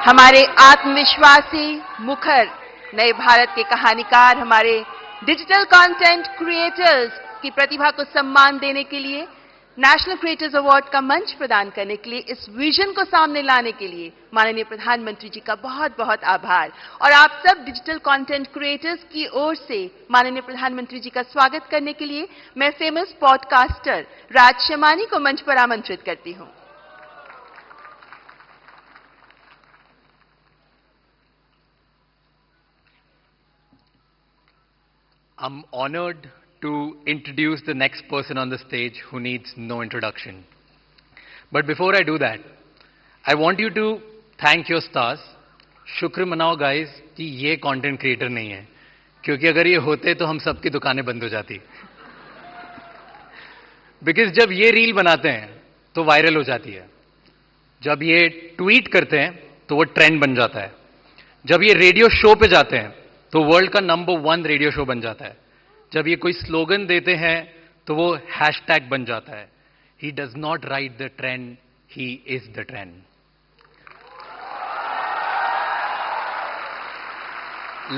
हमारे आत्मविश्वासी मुखर नए भारत के कहानीकार, हमारे डिजिटल कंटेंट क्रिएटर्स की प्रतिभा को सम्मान देने के लिए, नेशनल क्रिएटर्स अवार्ड का मंच प्रदान करने के लिए, इस विजन को सामने लाने के लिए माननीय प्रधानमंत्री जी का बहुत बहुत आभार। और आप सब डिजिटल कंटेंट क्रिएटर्स की ओर से माननीय प्रधानमंत्री जी का स्वागत करने के लिए मैं फेमस पॉडकास्टर राज शमानी को मंच पर आमंत्रित करती हूं। I'm honored to introduce the next person on the stage who needs no introduction. But before I do that, I want you to thank your stars. शुक्र मनाओ guys कि ये content creator नहीं है, क्योंकि अगर ये होते तो हम सबकी दुकानें बंद हो जाती। Because जब ये रील बनाते हैं तो वायरल हो जाती है, जब ये ट्वीट करते हैं तो वो ट्रेंड बन जाता है, जब ये रेडियो शो पे जाते हैं तो वर्ल्ड का नंबर 1 रेडियो शो बन जाता है, जब ये कोई स्लोगन देते हैं तो वो हैशटैग बन जाता है। He does not write the trend, he is the trend.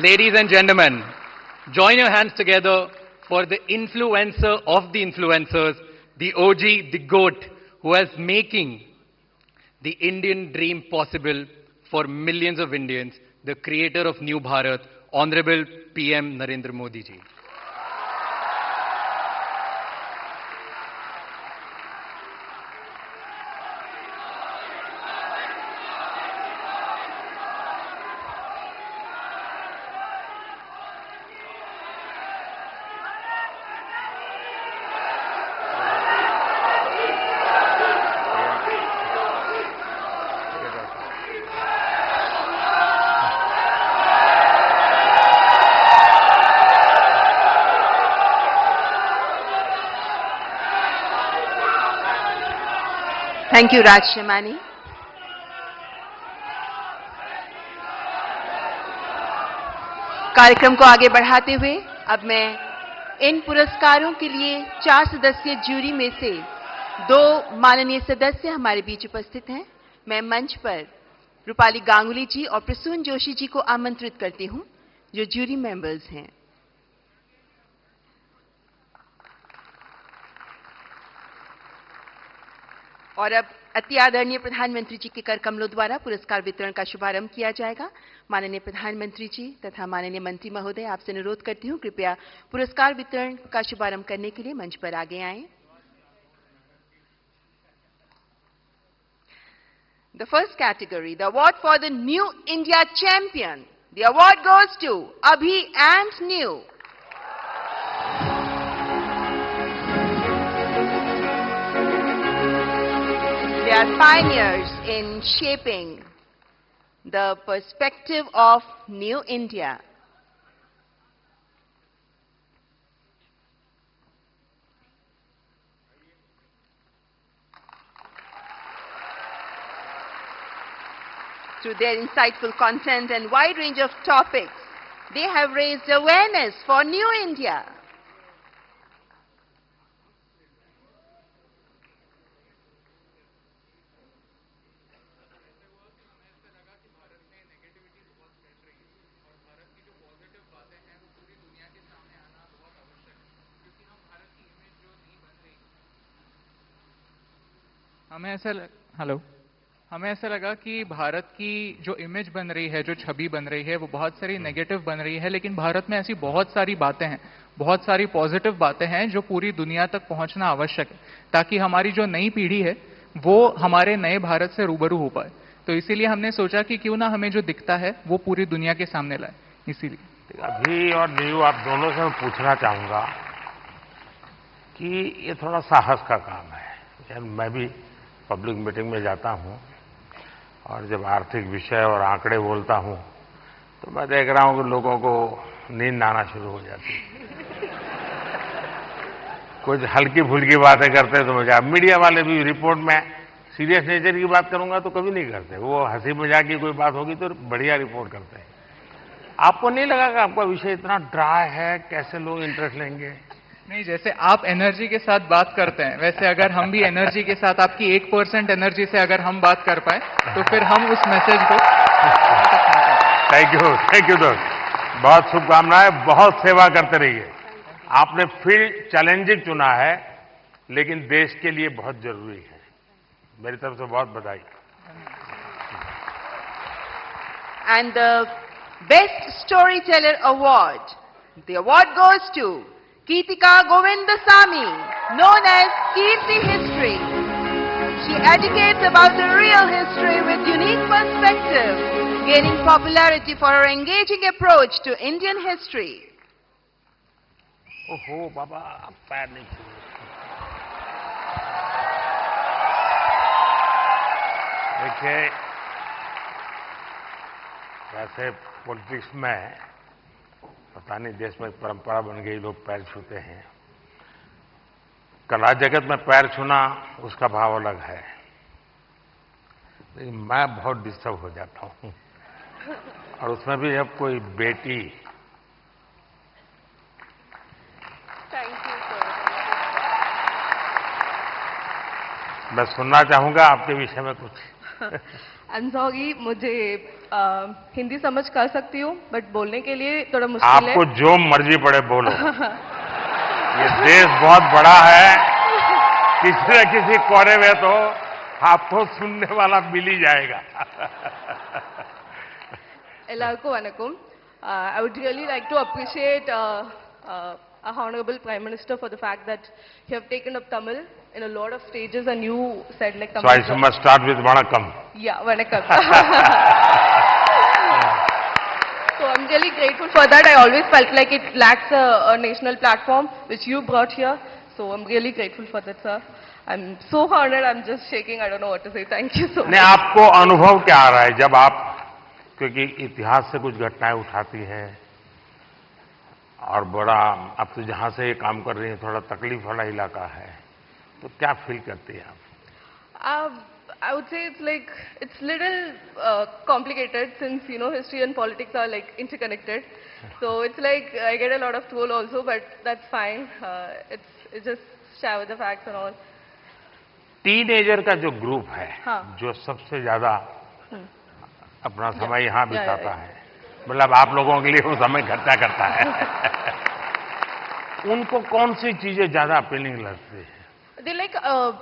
Ladies and gentleman, join your hands together for the influencer of the influencers, the OG, the GOAT, who is making the Indian dream possible for millions of Indians, the creator of New Bharat, Honorable PM Narendra Modi ji. Thank you Raj Shamani. कार्यक्रम को आगे बढ़ाते हुए अब मैं इन पुरस्कारों के लिए 4 सदस्यीय जूरी में से 2 माननीय सदस्य हमारे बीच उपस्थित हैं। मैं मंच पर रूपाली गांगुली जी और प्रसून जोशी जी को आमंत्रित करती हूं, जो जूरी मेंबर्स हैं। और अब अति आदरणीय प्रधानमंत्री जी के कर कमलों द्वारा पुरस्कार वितरण का शुभारंभ किया जाएगा। माननीय प्रधानमंत्री जी तथा माननीय मंत्री महोदय, आपसे अनुरोध करती हूं कृपया पुरस्कार वितरण का शुभारंभ करने के लिए मंच पर आगे आएं। The first category, the award for the new India champion, the award goes to Abhi and Niyu. They are pioneers in shaping the perspective of New India. Through their insightful content and wide range of topics, they have raised awareness for New India. हमें ऐसा लगा कि भारत की जो image बन रही है, जो छवि बन रही है, वो बहुत सारी नेगेटिव बन रही है, लेकिन भारत में ऐसी बहुत सारी बातें हैं, बहुत सारी पॉजिटिव बातें हैं जो पूरी दुनिया तक पहुंचना आवश्यक है, ताकि हमारी जो नई पीढ़ी है वो हमारे नए भारत से रूबरू हो पाए। तो इसीलिए हमने सोचा कि क्यों ना हमें जो दिखता है वो पूरी दुनिया के सामने लाए। इसीलिए अभी और न्यू, आप दोनों से मैं पूछना चाहूंगा कि ये थोड़ा साहस का काम है। मैं भी पब्लिक मीटिंग में जाता हूं और जब आर्थिक विषय और आंकड़े बोलता हूं तो मैं देख रहा हूं कि लोगों को नींद आना शुरू हो जाती है। कुछ हल्की फुल्की बातें करते तो मजा। मीडिया वाले भी रिपोर्ट में सीरियस नेचर की बात करूंगा तो कभी नहीं करते, वो हंसी मजाक की कोई बात होगी तो बढ़िया रिपोर्ट करते हैं। आपको नहीं लगा कि आपका विषय इतना ड्राई है, कैसे लोग इंटरेस्ट लेंगे? नहीं, जैसे आप एनर्जी के साथ बात करते हैं, वैसे अगर हम भी एनर्जी के साथ, आपकी 1% एनर्जी से अगर हम बात कर पाए तो फिर हम उस मैसेज को थैंक यू दोस्त, बहुत शुभकामनाएं, बहुत सेवा करते रहिए। आपने फील्ड चैलेंजिंग चुना है, लेकिन देश के लिए बहुत जरूरी है। मेरी तरफ से बहुत बधाई। And the Best Storyteller Award. The award goes to Keetika Govindasamy, known as Kirti History. She educates about the real history with unique perspective, gaining popularity for her engaging approach to Indian history. ओहो बाबा, पैर नहीं छूए। देखिए, वैसे politics में पता नहीं देश में परंपरा बन गई, लोग पैर छूते हैं। कला जगत में पैर छूना उसका भाव अलग है, लेकिन मैं बहुत डिस्टर्ब हो जाता हूं। और उसमें भी जब कोई बेटी, Thank you, sir. मैं सुनना चाहूंगा आपके विषय में कुछ। आई एम सॉरी, मुझे हिंदी समझ कर सकती हूँ, बट बोलने के लिए थोड़ा मुश्किल है। आपको जो मर्जी पड़े बोलो। ये देश बहुत बड़ा है, किसी न किसी कोने में तो आपको सुनने वाला मिल ही जाएगा। எல்லாருக்கும் வணக்கம். I would really like to appreciate our Honorable Prime Minister for the fact that you have taken up Tamil in a lot of stages and you said like Tamil. So I must start with Vanakkam. Yeah, vanakkam. So I'm really grateful for that. I always felt like it lacks a national platform which you brought here. So I'm really grateful for that, sir. I'm so honored. I'm just shaking. I don't know what to say. Thank you so much. नहीं, आपको अनुभव क्या आ रहा है जब आप, क्योंकि इतिहास से कुछ घटनाएं उठाती हैं और बड़ा, आप तो जहां से ये काम कर रही हैं थोड़ा तकलीफ वाला इलाका है, तो क्या फील करती हैं आप? I would say it's little complicated since history and politics are like interconnected. So it's like I get a lot of troll also, but that's fine. It's just share with the facts and all. Teenager का जो group है, हाँ। जो सबसे ज्यादा अपना समय यहाँ बिताता है, मतलब आप लोगों के लिए वो समय इकट्ठा करता है, उनको कौन सी चीजें ज्यादा अपीलिंग लगती है? They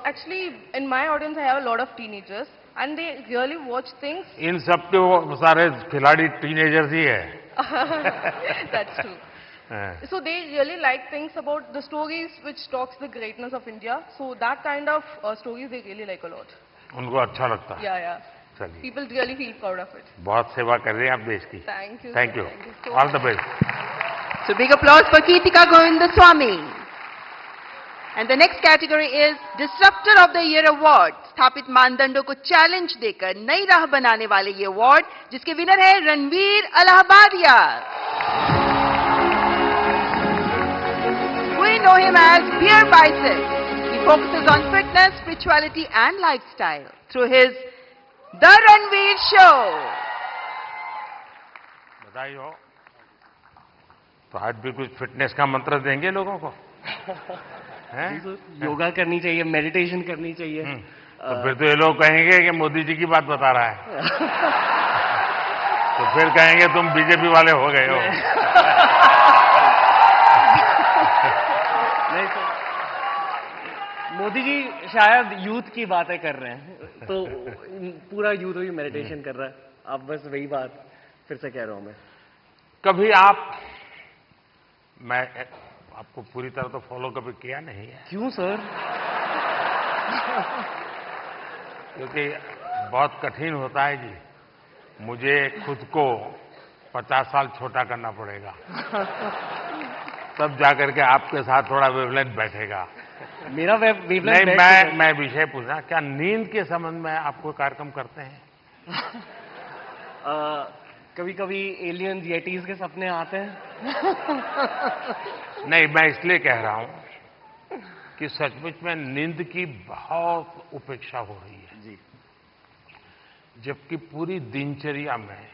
actually in my audience I have a lot of teenagers and they really watch things. इन सब के वो सारे खिलाड़ी टीनेजर्स ही है। That's true. So they really like things about the stories which talks the greatness of India. So that kind of stories they really like a lot. उनको अच्छा लगता है। Yeah. चलिए, People really feel proud of it. बहुत सेवा कर रहे हैं आप देश की। Thank you. Thank sir. You, Thank you so all the much. Best. So big applause for Keetika Govindasamy. And the next category is Disruptor of the Year Award. स्थापित मानदंडों को चैलेंज देकर नई राह बनाने वाले ये अवार्ड, जिसके विनर है Ranveer Allahbadia. We know him as Beer Bicep. He focuses on fitness, spirituality and lifestyle through his The Ranveer Show. बधाई हो। तो आज भी कुछ फिटनेस का मंत्र देंगे लोगों को? हैं? योगा करनी चाहिए, मेडिटेशन करनी चाहिए। तो फिर तो ये लोग कहेंगे कि मोदी जी की बात बता रहा है। तो फिर कहेंगे तुम बीजेपी वाले हो गए हो। नहीं सर, मोदी जी शायद यूथ की बातें कर रहे हैं, तो पूरा यूथ ही मेडिटेशन कर रहा है। आप बस वही बात फिर से कह रहा हूं मैं। कभी मैं आपको पूरी तरह तो फॉलो कभी किया नहीं है, क्यों सर? क्योंकि बहुत कठिन होता है जी। मुझे खुद को 50 साल छोटा करना पड़ेगा, तब जाकर के आपके साथ थोड़ा वेवलेंथ बैठेगा। मेरा वेवलेंथ नहीं, मैं विषय पूछना, क्या नींद के संबंध में आप कोई कार्यक्रम करते हैं? कभी कभी एलियंस येटीज के सपने आते हैं। नहीं, मैं इसलिए कह रहा हूं कि सचमुच में नींद की बहुत उपेक्षा हो रही है जी, जबकि पूरी दिनचर्या में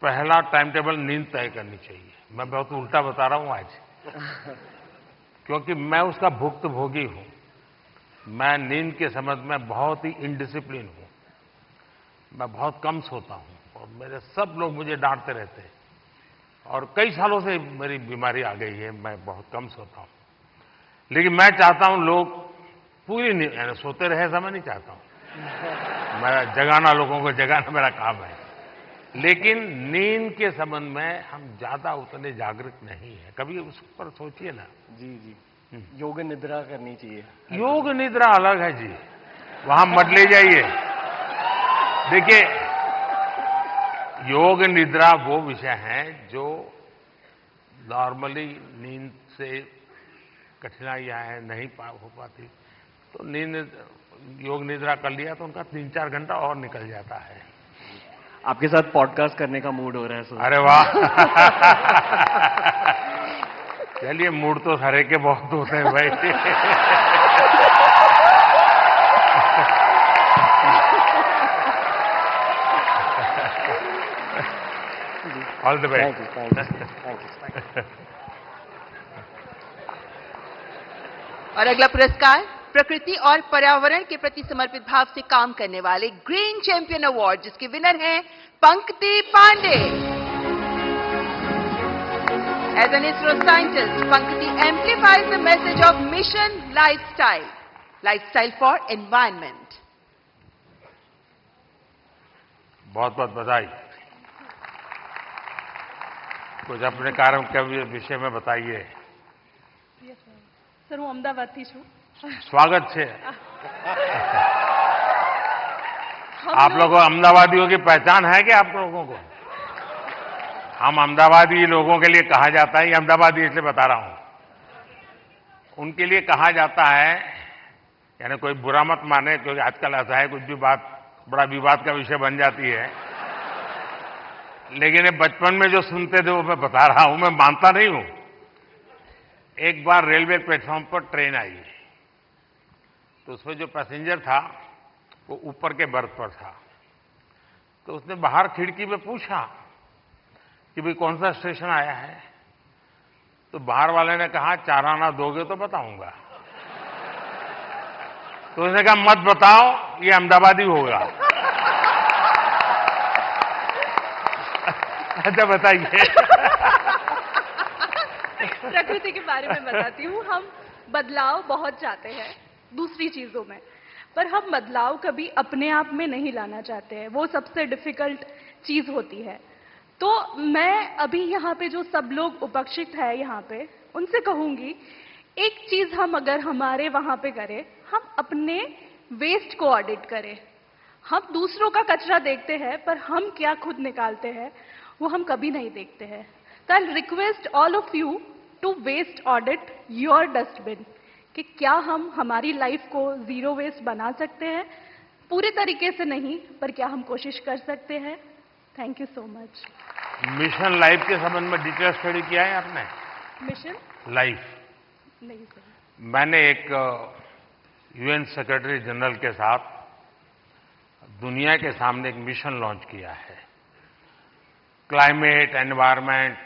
पहला टाइम टेबल नींद तय करनी चाहिए। मैं बहुत उल्टा बता रहा हूं आज, क्योंकि मैं उसका भुक्तभोगी हूं। मैं नींद के संबंध में बहुत ही इनडिसिप्लिन हूं। मैं बहुत कम सोता हूं और मेरे सब लोग मुझे डांटते रहते हैं और कई सालों से मेरी बीमारी आ गई है, मैं बहुत कम सोता हूं। लेकिन मैं चाहता हूं लोग पूरी यानी सोते रहे ऐसा मैं नहीं चाहता हूं। मैं जगाना, लोगों को जगाना मेरा काम है। लेकिन नींद के संबंध में हम ज्यादा उतने जागृत नहीं है। कभी उस पर सोचिए ना। जी जी, योग निद्रा करनी चाहिए। योग निद्रा अलग है जी, वहां मत ले जाइए। देखिए, योग निद्रा वो विषय है जो नॉर्मली नींद से कठिनाइयां हैं, नहीं हो पाती, तो योग निद्रा कर लिया तो उनका 3-4 घंटा और निकल जाता है। आपके साथ पॉडकास्ट करने का मूड हो रहा है सर। अरे वाह। चलिए, मूड तो हरे के बहुत होते हैं भाई। All the best. Thank you. और अगला पुरस्कार प्रकृति और पर्यावरण के प्रति समर्पित भाव से काम करने वाले ग्रीन चैंपियन अवार्ड, जिसके विनर हैं पंकति Pandey. As an ISRO scientist, Pankati amplifies the message of Mission Lifestyle for Environment. बहुत बहुत बधाई। कुछ अपने कार्य के विषय में बताइए। સર હું અમદાવાદથી છું। स्वागत है। आप लोगों अहमदाबादियों की पहचान है क्या आप लोगों को? हम अहमदाबादी लोगों के लिए कहा जाता है, ये अहमदाबादी इसलिए बता रहा हूं, उनके लिए कहा जाता है, यानी कोई बुरा मत माने, क्योंकि आजकल ऐसा है कुछ भी बात बड़ा विवाद का विषय बन जाती है। लेकिन ये बचपन में जो सुनते थे वो मैं बता रहा हूं, मैं मानता नहीं हूं। एक बार रेलवे प्लेटफॉर्म पर ट्रेन आई, तो उसमें जो पैसेंजर था वो ऊपर के बर्थ पर था। तो उसने बाहर खिड़की में पूछा कि भाई कौन सा स्टेशन आया है? तो बाहर वाले ने कहा 4 आना दोगे तो बताऊंगा। तो उसने कहा मत बताओ, ये अहमदाबादी होगा। अच्छा बताइए। प्रकृति के बारे में बताती हूँ। हम बदलाव बहुत चाहते हैं दूसरी चीजों में, पर हम बदलाव कभी अपने आप में नहीं लाना चाहते हैं। वो सबसे डिफिकल्ट चीज होती है। तो मैं अभी यहाँ पे जो सब लोग उपस्थित है यहाँ पे, उनसे कहूंगी, एक चीज हम अगर हमारे वहां पे करें, हम अपने वेस्ट को ऑडिट करें। हम दूसरों का कचरा देखते हैं, पर हम क्या खुद निकालते हैं वो हम कभी नहीं देखते हैं। तो I request all of you to waste audit your dustbin, कि क्या हम हमारी लाइफ को जीरो वेस्ट बना सकते हैं। पूरे तरीके से नहीं, पर क्या हम कोशिश कर सकते हैं। Thank you so much. Mission life के संबंध में डिटेल स्टडी किया है आपने? मिशन लाइफ नहीं सर। मैंने एक यूएन सेक्रेटरी जनरल के साथ दुनिया के सामने एक मिशन लॉन्च किया है। क्लाइमेट, एनवायरनमेंट,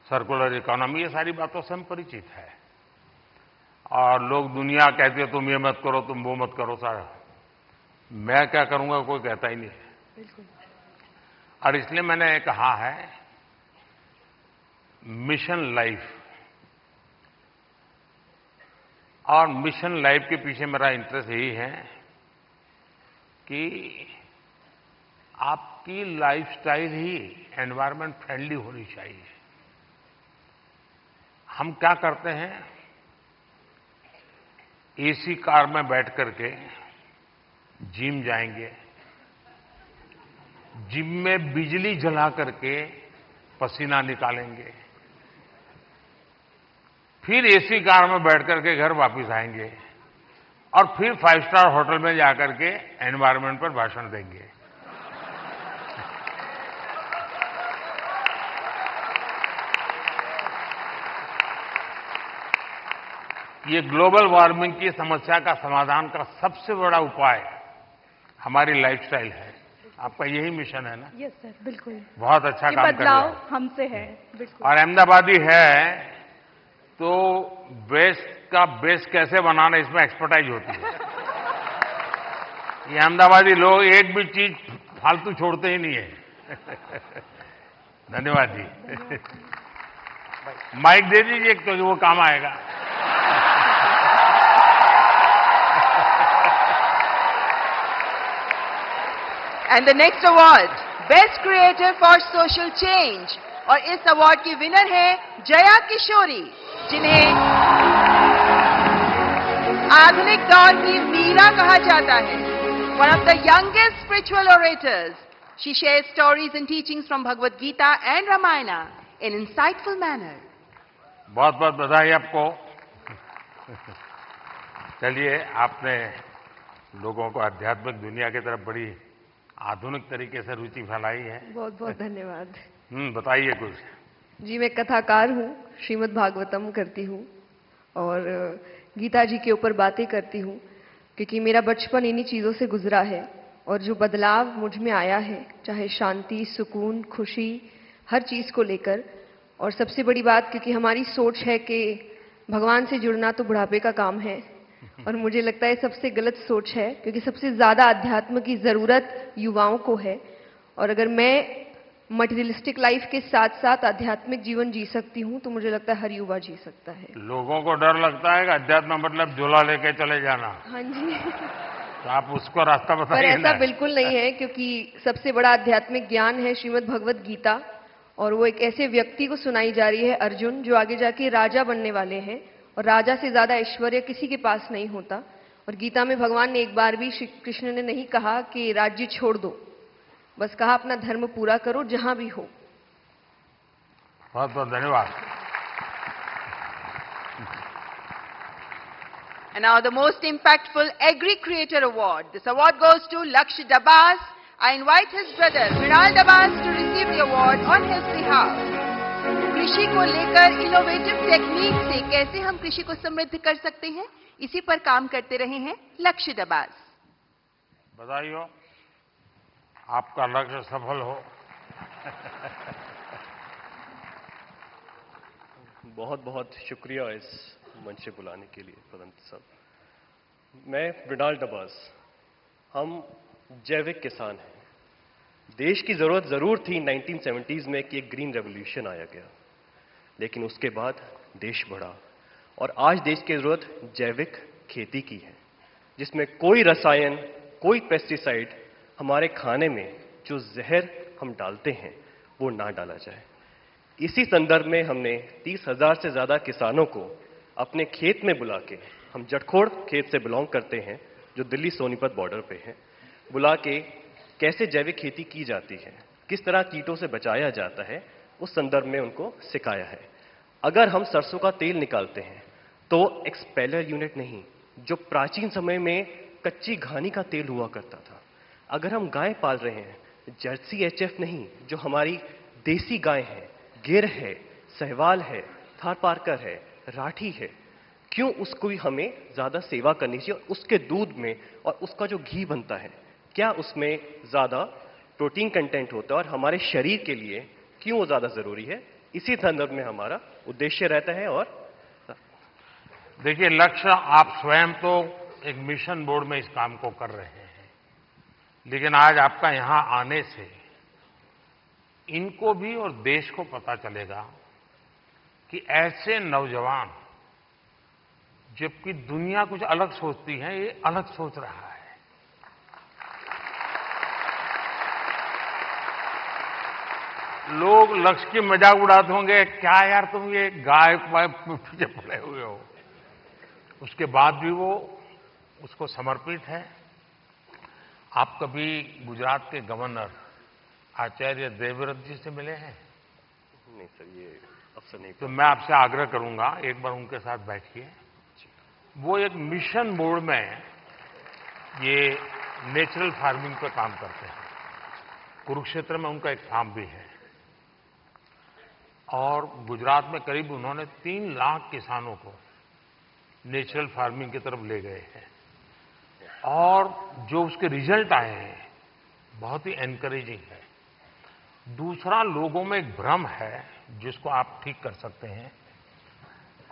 सर्कुलर इकोनॉमी, ये सारी बातों से हम परिचित है। और लोग दुनिया कहते हैं तुम ये मत करो, तुम वो मत करो। सारा मैं क्या करूंगा कोई कहता ही नहीं है। बिल्कुल। और इसलिए मैंने कहा है मिशन लाइफ। और मिशन लाइफ के पीछे मेरा इंटरेस्ट यही है कि आपकी लाइफस्टाइल ही एनवायरनमेंट फ्रेंडली होनी चाहिए। हम क्या करते हैं, एसी कार में बैठ करके जिम जाएंगे, जिम में बिजली जला करके पसीना निकालेंगे, फिर एसी कार में बैठ करके घर वापस आएंगे और फिर 5 स्टार होटल में जाकर के एनवायरनमेंट पर भाषण देंगे। ये ग्लोबल वार्मिंग की समस्या का समाधान का सबसे बड़ा उपाय हमारी लाइफस्टाइल है। आपका यही मिशन है ना? यस सर, बिल्कुल। बहुत अच्छा काम कर रहे हैं। बदलाव हमसे है, बिल्कुल। और अहमदाबादी है तो वेस्ट का बेस्ट कैसे बनाना, इसमें एक्सपर्टाइज होती है। ये अहमदाबादी लोग एक भी चीज फालतू छोड़ते ही नहीं है। धन्यवाद जी। माइक दे दीजिए क्योंकि वो काम आएगा। And the next award, Best Creator for Social Change. और इस अवार्ड की विनर है जया किशोरी, जिन्हें आधुनिक दौर की मीरा कहा जाता है। One of the youngest spiritual orators, she shares stories and teachings from Bhagavad Gita and Ramayana in insightful manner. बहुत बहुत बधाई आपको। चलिए, आपने लोगों को आध्यात्मिक दुनिया की तरफ बड़ी आधुनिक तरीके से रुचि फैलाई है। बहुत बहुत धन्यवाद। बताइए कुछ। जी, मैं कथाकार हूँ, श्रीमद् भागवतम करती हूँ और गीता जी के ऊपर बातें करती हूँ, क्योंकि मेरा बचपन इन्हीं चीज़ों से गुजरा है और जो बदलाव मुझ में आया है, चाहे शांति, सुकून, खुशी, हर चीज़ को लेकर। और सबसे बड़ी बात, क्योंकि हमारी सोच है कि भगवान से जुड़ना तो बुढ़ापे का काम है, और मुझे लगता है सबसे गलत सोच है, क्योंकि सबसे ज़्यादा अध्यात्म की ज़रूरत युवाओं को है। और अगर मैं मटेरियलिस्टिक लाइफ के साथ साथ आध्यात्मिक जीवन जी सकती हूँ, तो मुझे लगता है हर युवा जी सकता है। लोगों को डर लगता है कि अध्यात्म मतलब झोला लेके चले जाना। हाँ जी। तो आप उसको रास्ता पर बताइए ऐसा ना। बिल्कुल नहीं है, क्योंकि सबसे बड़ा आध्यात्मिक ज्ञान है श्रीमद् भगवद गीता, और वो एक ऐसे व्यक्ति को सुनाई जा रही है, अर्जुन, जो आगे जाके राजा बनने वाले हैं, और राजा से ज्यादा ऐश्वर्य किसी के पास नहीं होता। और गीता में भगवान ने एक बार भी, श्री कृष्ण ने नहीं कहा कि राज्य छोड़ दो, बस कहा अपना धर्म पूरा करो जहां भी हो। बहुत बहुत धन्यवाद। And now the most impactful Agri Creator Award. This award goes to Lakshya Dabas. I invite his brother Mrinal Dabas to receive the award on his behalf. कृषि को लेकर इनोवेटिव टेक्निक से कैसे हम कृषि को समृद्ध कर सकते हैं, इसी पर काम करते रहे हैं लक्ष्य दबास। बधाई हो, आपका लक्ष्य सफल हो। बहुत बहुत शुक्रिया इस मंच से बुलाने के लिए पदंत साहब। मैं मृणाल डबास, हम जैविक किसान हैं। देश की जरूरत जरूर थी 1970s में कि एक ग्रीन रेवोल्यूशन आया गया, लेकिन उसके बाद देश बढ़ा और आज देश की जरूरत जैविक खेती की है, जिसमें कोई रसायन, कोई पेस्टिसाइड हमारे खाने में जो जहर हम डालते हैं वो ना डाला जाए। इसी संदर्भ में हमने 30,000 से ज्यादा किसानों को अपने खेत में बुला के, हम जटखोड़ खेत से बिलोंग करते हैं जो दिल्ली सोनीपत बॉर्डर पे है, बुला के कैसे जैविक खेती की जाती है, किस तरह कीटों से बचाया जाता है, उस संदर्भ में उनको सिखाया है। अगर हम सरसों का तेल निकालते हैं तो एक्सपेलर यूनिट नहीं, जो प्राचीन समय में कच्ची घानी का तेल हुआ करता था। अगर हम गाय पाल रहे हैं, जर्सी एचएफ नहीं, जो हमारी देसी गाय है, गिर है, सहवाल है, थारपारकर है, राठी है, क्यों उसको ही हमें ज्यादा सेवा करनी चाहिए? और उसके दूध में और उसका जो घी बनता है, क्या उसमें ज्यादा प्रोटीन कंटेंट होता है और हमारे शरीर के लिए क्यों वो ज्यादा जरूरी है? इसी संदर्भ में हमारा उद्देश्य रहता है। और देखिए, लक्ष्य आप स्वयं तो एक मिशन बोर्ड में इस काम को कर रहे हैं, लेकिन आज आपका यहां आने से इनको भी और देश को पता चलेगा कि ऐसे नौजवान, जबकि दुनिया कुछ अलग सोचती है, ये अलग सोच रहा है। लोग लक्ष्य की मजाक उड़ाते होंगे, क्या यार तुम ये गाय पीछे पड़े हुए हो। उसके बाद भी वो उसको समर्पित है। आप कभी गुजरात के गवर्नर आचार्य देवव्रत जी से मिले हैं? नहीं सर, ये अवसर नहीं। तो मैं आपसे आग्रह करूंगा, एक बार उनके साथ बैठिए। वो एक मिशन बोर्ड में ये नेचुरल फार्मिंग पे काम करते हैं। कुरुक्षेत्र में उनका एक फार्म भी है, और गुजरात में करीब उन्होंने 3 लाख किसानों को नेचुरल फार्मिंग की तरफ ले गए हैं, और जो उसके रिजल्ट आए हैं बहुत ही एनकरेजिंग है। दूसरा, लोगों में एक भ्रम है जिसको आप ठीक कर सकते हैं।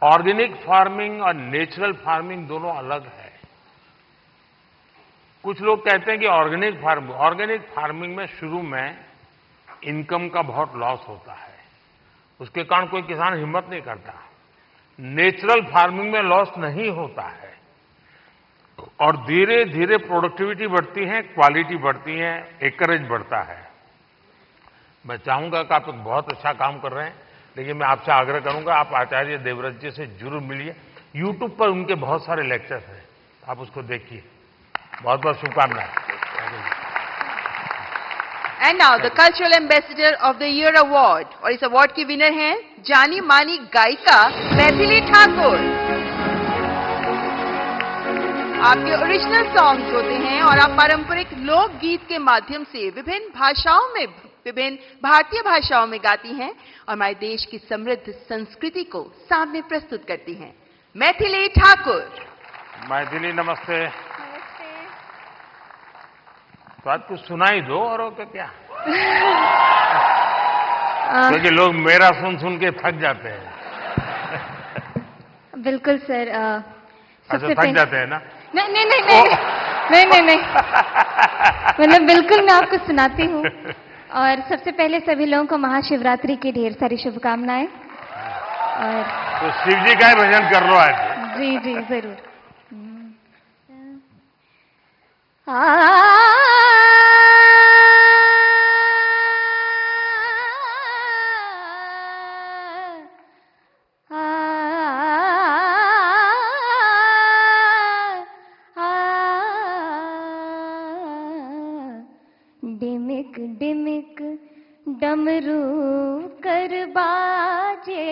ऑर्गेनिक फार्मिंग और नेचुरल फार्मिंग दोनों अलग है। कुछ लोग कहते हैं कि ऑर्गेनिक फार्मिंग में शुरू में इनकम का बहुत लॉस होता है, उसके कारण कोई किसान हिम्मत नहीं करता। नेचुरल फार्मिंग में लॉस नहीं होता है और धीरे धीरे प्रोडक्टिविटी बढ़ती है, क्वालिटी बढ़ती है, एकरेज बढ़ता है। मैं चाहूंगा कि आप एक बहुत अच्छा काम कर रहे हैं, लेकिन मैं आपसे आग्रह करूंगा आप आचार्य देवव्रत जी से जरूर मिलिए। यूट्यूब पर उनके बहुत सारे लेक्चर्स हैं, आप उसको देखिए। बहुत बहुत शुभकामनाएं। And now the cultural ambassador of the year award, और इस अवार्ड की विनर हैं जानी मानी गायिका मैथिली ठाकुर। आपके ओरिजिनल सॉन्ग्स होते हैं और आप पारंपरिक लोकगीत के माध्यम से विभिन्न भारतीय भाषाओं में गाती हैं और हमारे देश की समृद्ध संस्कृति को सामने प्रस्तुत करती हैं। मैथिली ठाकुर। मैथिली नमस्ते। तो आज कुछ सुनाई दो और क्या क्योंकि लोग मेरा सुन सुन के थक जाते हैं। बिल्कुल सर। अच्छा, थक जाते हैं ना? नहीं मतलब बिल्कुल मैं आपको सुनाती हूँ। और सबसे पहले सभी लोगों को महाशिवरात्रि की ढेर सारी शुभकामनाएं। और तो शिव जी का ही भजन कर लो आज। जी जी जरूर। डिमिक डिमिक डमरू कर बाजे,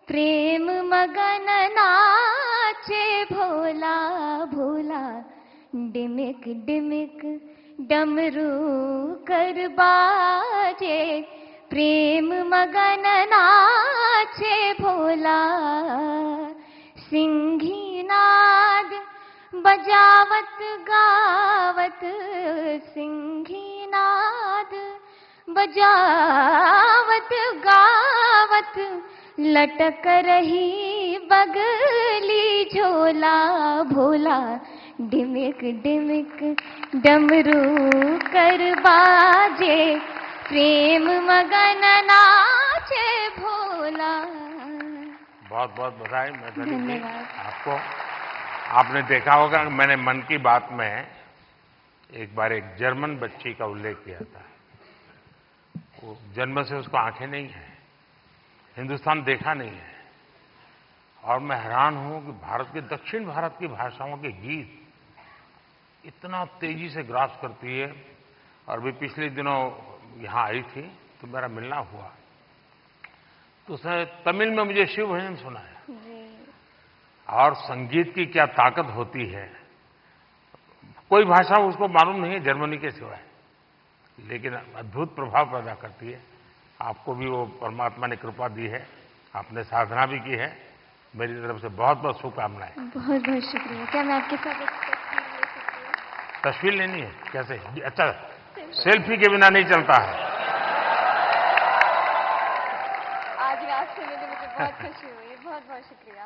प्रेम मगन नाचे भोला भोला। डिमिक डिमिक डमरू कर बाजे, प्रेम मगन नाचे भोला। सिंही नाद बजावत गावत, सिंही नाद बजावत गावत, लटक रही बगली झोला भोला। डिमिक डिमिक डमरू कर बाजे, प्रेम मगन नाचे भोला। बहुत बहुत बधाई मैथिली जी आपको। आपने देखा होगा कि मैंने मन की बात में एक बार एक जर्मन बच्ची का उल्लेख किया था। वो जन्म से उसको आंखें नहीं है, हिंदुस्तान देखा नहीं है, और मैं हैरान हूं कि भारत के दक्षिण भारत की भाषाओं के गीत इतना तेजी से ग्रास करती है। और भी पिछले दिनों यहां आई थी तो मेरा मिलना हुआ, तो उसने तमिल में मुझे शिव भजन सुनाया। और संगीत की क्या ताकत होती है, कोई भाषा उसको मालूम नहीं है जर्मनी के सिवाय, लेकिन अद्भुत प्रभाव पैदा करती है। आपको भी वो परमात्मा ने कृपा दी है, आपने साधना भी की है। मेरी तरफ से बहुत बहुत शुभकामनाएं। बहुत बहुत शुक्रिया। क्या मैं आपके साथ एक तस्वीर ले सकती हूँ? तस्वीर लेनी है? कैसे? अच्छा, सेल्फी के बिना नहीं चलता है। आज रात से मुझे बहुत खुशी हुई। बहुत बहुत शुक्रिया,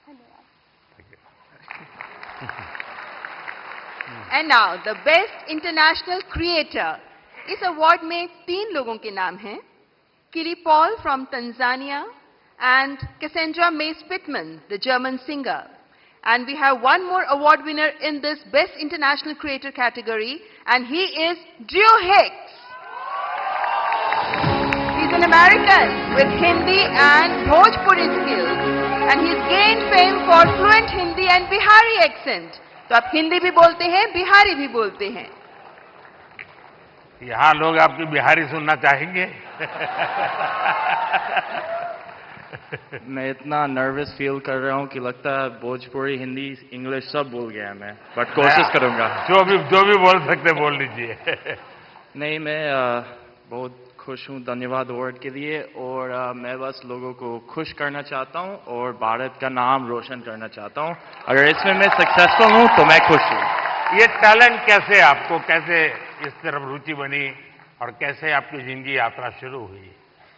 धन्यवाद। And now the best international creator. इस अवार्ड में 3 लोगों के नाम हैं, किरी Paul from Tanzania and Cassandra May Spitman, the German singer. And we have one more award winner in this Best International Creator category, and he is Drew Hicks. He's an American with Hindi and Bhojpuri skills, and he's gained fame for fluent Hindi and Bihari accent. तो आप हिंदी भी बोलते हैं, बिहारी भी बोलते हैं। यहां लोग आपकी बिहारी सुनना चाहेंगे। मैं इतना नर्वस फील कर रहा हूँ कि लगता है भोजपुरी, हिंदी, इंग्लिश सब भूल गया मैं, बट कोशिश करूंगा। जो भी बोल सकते बोल लीजिए। नहीं, मैं बहुत खुश हूँ धन्यवाद अवार्ड के लिए, और मैं बस लोगों को खुश करना चाहता हूँ और भारत का नाम रोशन करना चाहता हूँ। अगर इसमें मैं सक्सेसफुल हूँ तो मैं खुश हूँ। ये टैलेंट कैसे आपको, कैसे इस तरफ रुचि बनी और कैसे आपकी जिंदगी यात्रा शुरू हुई?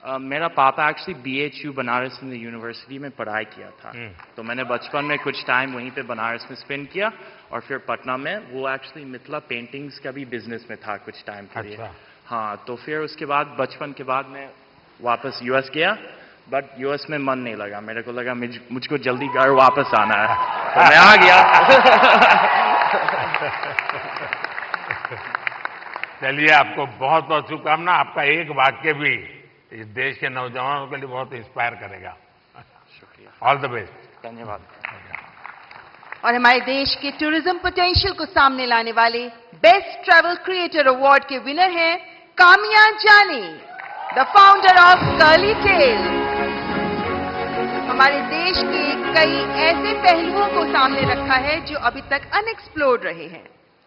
मेरा पापा actually BHU Banaras Hindu university में पढ़ाई किया था, तो मैंने बचपन में कुछ टाइम वहीं पे बनारस में स्पेंड किया और फिर पटना में वो एक्चुअली मिथिला पेंटिंग्स का भी बिजनेस में था कुछ टाइम के लिए। अच्छा। हाँ, तो फिर उसके बाद बचपन के बाद मैं वापस US गया, बट US में मन नहीं लगा, मेरे को लगा मुझको जल्दी घर वापस आना है, तो मैं आ गया। चलिए, आपको बहुत बहुत शुभकामना। आपका एक वाक्य भी इस देश के नौजवानों के लिए बहुत इंस्पायर करेगा। शुक्रिया, ऑल द बेस्ट। धन्यवाद। और हमारे देश के टूरिज्म पोटेंशियल को सामने लाने वाले बेस्ट ट्रैवल क्रिएटर अवार्ड के विनर हैं Kamiya Jani, the founder of Curly Tales. हमारे देश के कई ऐसे पहलुओं को सामने रखा है जो अभी तक अनएक्सप्लोर्ड रहे हैं।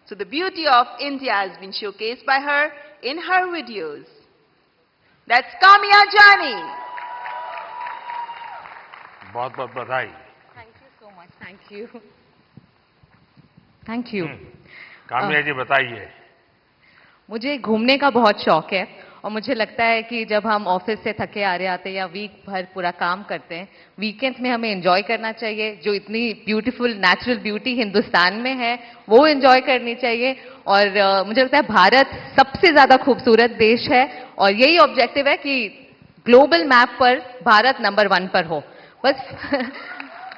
So the beauty of India has been showcased by her in her videos. That's Kamya Jani. बहुत बहुत बधाई। Thank you so much. Thank you. Thank you. Kamiya जी बताइए। मुझे घूमने का बहुत शौक है और मुझे लगता है कि जब हम ऑफिस से थके आ रहे आते हैं या वीक भर पूरा काम करते हैं, वीकेंड्स में हमें एंजॉय करना चाहिए। जो इतनी ब्यूटीफुल नेचुरल ब्यूटी हिंदुस्तान में है वो एंजॉय करनी चाहिए। और मुझे लगता है भारत सबसे ज्यादा खूबसूरत देश है और यही ऑब्जेक्टिव है कि ग्लोबल मैप पर भारत नंबर 1 पर हो बस।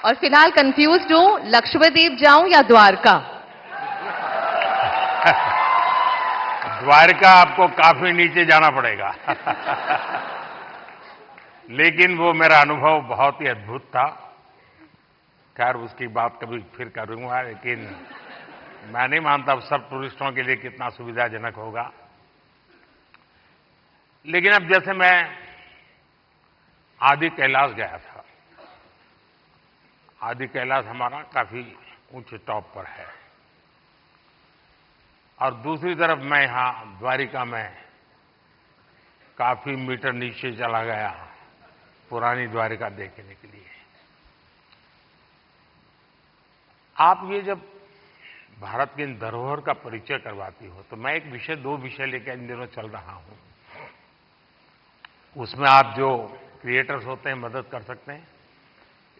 और फिलहाल कंफ्यूज्ड हूं, लक्षद्वीप जाऊं या द्वारका? द्वारका आपको काफी नीचे जाना पड़ेगा। लेकिन वो मेरा अनुभव बहुत ही अद्भुत था। खैर, उसकी बात कभी फिर करूंगा, लेकिन मैं नहीं मानता सब टूरिस्टों के लिए कितना सुविधाजनक होगा। लेकिन अब जैसे मैं आदि कैलाश गया था, आदि कैलाश हमारा काफी ऊंचे टॉप पर है, और दूसरी तरफ मैं यहां द्वारिका में काफी मीटर नीचे चला गया पुरानी द्वारिका देखने के लिए। आप ये जब भारत की इन धरोहर का परिचय करवाती हो, तो मैं दो विषय लेकर इन दिनों चल रहा हूं। उसमें आप जो क्रिएटर्स होते हैं मदद कर सकते हैं।